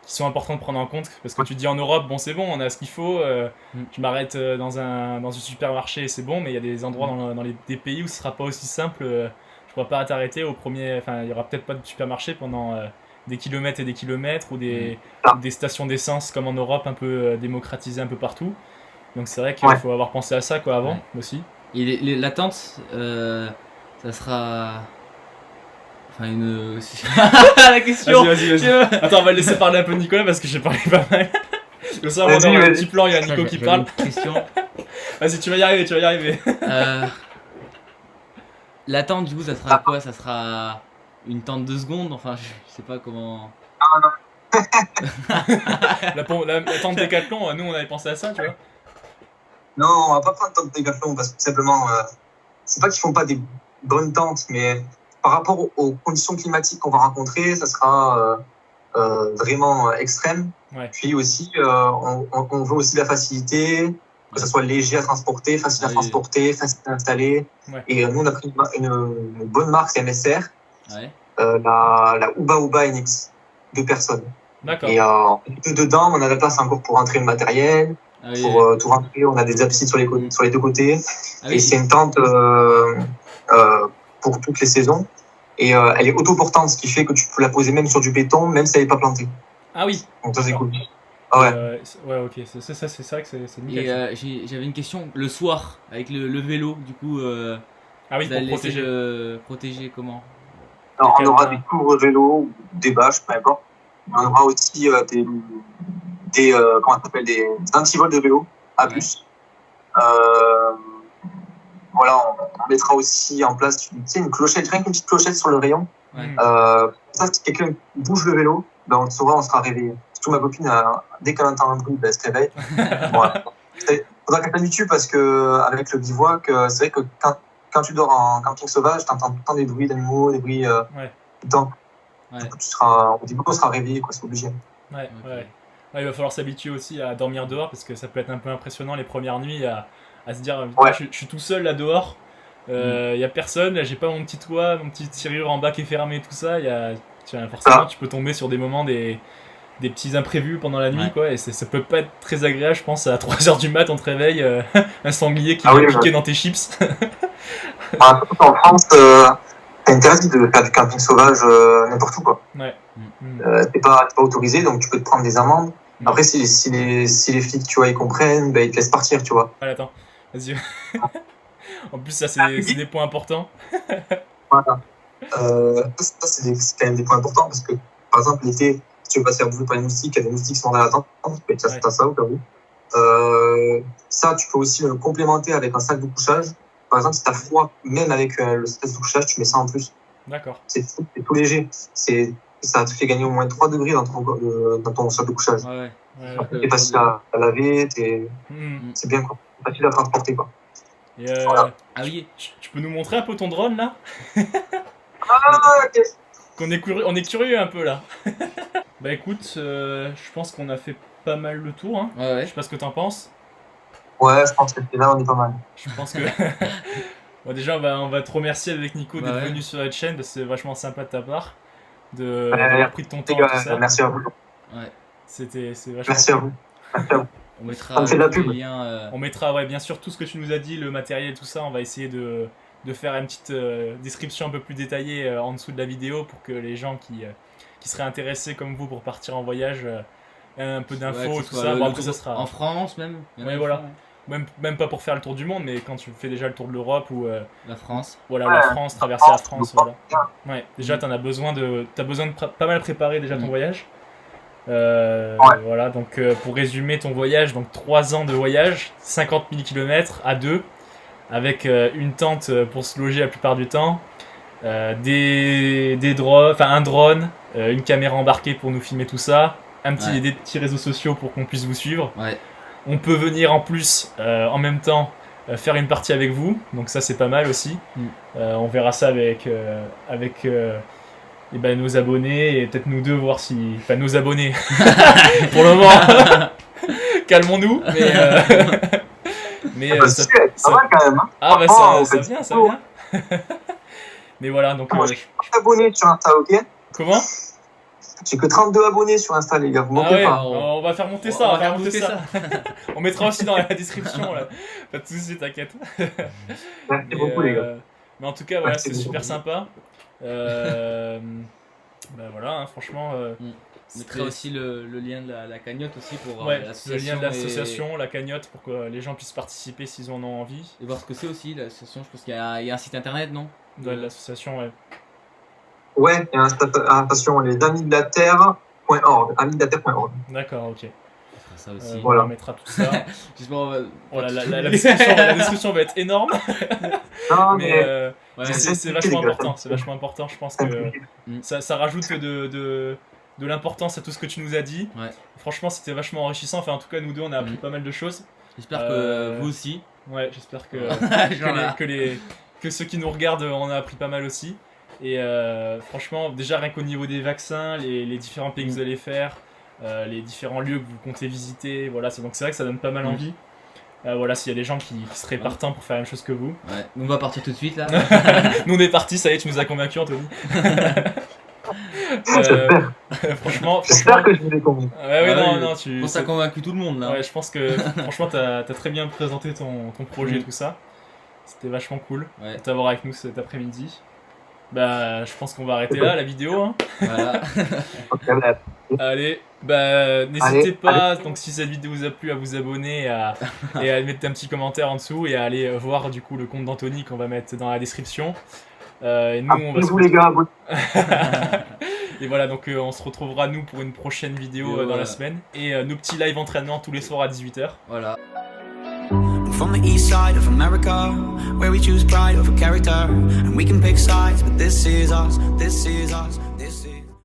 sont importants de prendre en compte. Parce que tu te dis en Europe, bon c'est bon, on a ce qu'il faut, je m'arrête dans un supermarché et c'est bon, mais il y a des endroits dans des pays où ce sera pas aussi simple. Je pourrais pas t'arrêter au premier. Enfin, il y aura peut-être pas de supermarché pendant des kilomètres et des kilomètres ou des stations d'essence comme en Europe un peu démocratisées un peu partout. Donc c'est vrai qu'il faut avoir pensé à ça quoi avant aussi. Et l'attente, ça sera. Enfin, une. La question. Vas-y. Attends, on va le laisser parler un peu Nicolas parce que j'ai parlé pas mal. Comme ça, on aura un petit plan, il y a Nico qui parle. Question. Vas-y, tu vas y arriver. L'attente, du coup, ça sera quoi? Ça sera une tente de secondes? Enfin, je sais pas comment. La tente Décathlon, nous on avait pensé à ça, tu vois. Non, on va pas prendre tente Décathlon parce que simplement, c'est pas qu'ils font pas des bonnes tentes, mais par rapport aux conditions climatiques qu'on va rencontrer, ça sera vraiment extrême. Ouais. Puis aussi, on veut aussi la facilité, que ça soit léger à transporter, facile à transporter, facile à installer. Ouais. Et nous, on a pris une bonne marque, c'est MSR, la Uba NX, 2 personnes. D'accord. Et dedans, on a la place encore pour rentrer le matériel, pour tout rentrer. On a des absides sur les 2 côtés. Et c'est une tente pour toutes les saisons. Et elle est autoportante, ce qui fait que tu peux la poser même sur du béton, même si elle n'est pas plantée. Ah oui. Donc ça, c'est cool. Ouais, ok, c'est vrai que c'est nickel. Et j'avais une question, le soir, avec le vélo, du coup, pour protéger comment? Alors, on aura des couvre-vélos, des bâches, peu importe. On aura aussi des antivols de vélo, à plus. Voilà, on mettra aussi en place une clochette, rien qu'une petite clochette sur le rayon. Ouais. Ça, si quelqu'un bouge le vélo, ben on le saura, on sera réveillé. Surtout ma copine, dès qu'elle entend un bruit, ben, elle se réveille. Voilà. Faudra qu'elle s'habitue parce que avec le bivouac, c'est vrai que quand tu dors en camping sauvage, tu entends tout le temps des bruits d'animaux, des bruits tout le temps. Du coup, au début, on sera réveillé, quoi, c'est obligé. Ouais, il va falloir s'habituer aussi à dormir dehors parce que ça peut être un peu impressionnant les premières nuits à se dire je suis tout seul là dehors, y a personne, là, j'ai pas mon petit toit, mon petit tirure en bas qui est fermé, tout ça, forcément tu peux tomber sur des moments des petits imprévus pendant la nuit quoi, et ça peut pas être très agréable, je pense à 3h du mat on te réveille, un sanglier qui va piquer dans tes chips. En France, c'est interdit de faire du camping sauvage n'importe où quoi. Ouais. T'es pas autorisé, donc tu peux te prendre des amendes. Après, si les flics, tu vois, ils comprennent, ben, ils te laissent partir, tu vois. Allez, attends, vas-y. En plus, ça, c'est des points importants. Voilà. Ça, c'est quand même des points importants parce que, par exemple, l'été, si tu veux pas se faire bouffer par les moustiques, il y a des moustiques qui sont dans la tente, tu peux être ça au cas où. Ça, tu peux aussi le complémenter avec un sac de couchage. Par exemple, si t'as froid, même avec le sac de couchage, tu mets ça en plus. D'accord. C'est tout léger. Ça te fait gagner au moins 3 degrés dans ton sac de couchage. C'est facile à laver, c'est bien quoi. C'est facile à transporter quoi. Et Voilà. Ah oui. tu peux nous montrer un peu ton drone là? Ah, ok. On est curieux un peu là. Bah écoute, je pense qu'on a fait pas mal le tour. Hein. Ouais, Je ouais. sais pas ce que t'en penses. Ouais, je pense que là, on est pas mal. Je pense que. Bon, déjà, on va te remercier avec Nico d'être Ouais. venu sur notre chaîne parce que c'est vachement sympa de ta part. D'avoir pris de ton temps Les et gars, tout ça. merci à vous. Ouais. C'est vachement. Merci à vous. Merci à vous. On mettra Ça me fait de la tous les pub. liens. On mettra, ouais, bien sûr, tout ce que tu nous as dit, le matériel, tout ça. On va essayer de faire une petite description un peu plus détaillée en dessous de la vidéo pour que les gens qui seraient intéressés comme vous pour partir en voyage aient un peu d'infos, Ouais, que ce tout soit ça. le Bon, après, tour ça sera. en France même. Il y en a Ouais, qui voilà. font, ouais. Même pas pour faire le tour du monde, mais quand tu fais déjà le tour de l'Europe ou La France. voilà, Ouais, la France, traverser la France, voilà. Bien. Ouais, déjà t'as besoin de pas mal préparer déjà ton voyage. Ouais. Voilà, donc pour résumer ton voyage, donc 3 ans de voyage, 50 000 km à 2, avec une tente pour se loger la plupart du temps, des drones, enfin un drone, une caméra embarquée pour nous filmer tout ça, Ouais. des petits réseaux sociaux pour qu'on puisse vous suivre. Ouais. On peut venir en plus, en même temps, faire une partie avec vous, donc ça c'est pas mal aussi. On verra ça avec eh ben, nos abonnés et peut-être nous deux, voir si. Enfin, nos abonnés. Pour le moment, calmons-nous. Mais Ah, bah, ça- si, ça va quand même. Hein. Ah, bah Franchement, ça on fait vient, ça tout. vient. Mais voilà, donc. Moi, j'ai 30 abonnés sur Insta, ok? Comment? J'ai que 32 abonnés sur Insta, les gars. Vous Ah moquez ouais, pas. on va faire monter On ça, on va va faire faire monter monter ça. On mettra aussi dans la description, là. Pas de soucis, t'inquiète. Merci Mais, beaucoup, les gars. mais en tout cas, voilà, Merci c'est super beaucoup. sympa. Bah voilà, hein, franchement. On mettra aussi le lien de la cagnotte aussi pour Ouais, le l'association. lien de et- l'association, la cagnotte, pour que les gens puissent participer s'ils en ont envie. Et voir ce que c'est aussi l'association. Je pense qu'il y a un site internet, non? De l'association, ouais. Ouais, et attention, les amis de la terre.org. Amis de la terre.org. D'accord, ok. On fera ça aussi. Voilà. On mettra tout ça. J'espère on va- Voilà, la description va être énorme, Non, mais mais Ouais, c'est vachement important. C'est vachement important, je pense que simplifié. ça rajoute de l'importance à tout ce que tu nous as dit. Ouais. Franchement, c'était vachement enrichissant. Enfin, en tout cas, nous deux, on a appris pas mal de choses. J'espère Euh, que vous aussi. Ouais, j'espère que, Genre là. que ceux qui nous regardent en ont appris pas mal aussi. Et franchement, déjà rien qu'au niveau des vaccins, les différents pays que vous allez faire, les différents lieux que vous comptez visiter, voilà, donc c'est vrai que ça donne pas mal envie. Voilà, s'il y a des gens qui seraient partants pour faire la même chose que vous. Ouais. Nous on va partir tout de suite là. Nous on est partis, ça y est, tu nous as convaincus, Anthony. Franchement, J'espère que je vous ai convaincu. ouais, Ah non, oui, non, Je pense que ça a convaincu tout le monde là. Ouais, je pense que franchement, t'as très bien présenté ton projet et tout ça. C'était vachement cool Ouais. de t'avoir avec nous cet après-midi. Bah, je pense qu'on va arrêter là la vidéo. Hein. Voilà. Ok, voilà. Allez, bah, n'hésitez Allez, pas, donc si cette vidéo vous a plu, à vous abonner et à mettre un petit commentaire en dessous et à aller voir du coup le compte d'Anthony qu'on va mettre dans la description. Et nous, on va se Abonnez-vous, les gars. Et voilà, donc on se retrouvera nous pour une prochaine vidéo dans la semaine. Et nos petits live entraînements tous les soirs à 18h. Voilà. I'm from the east side of America, where we choose pride over character, and we can pick sides, but this is us, this is us, this is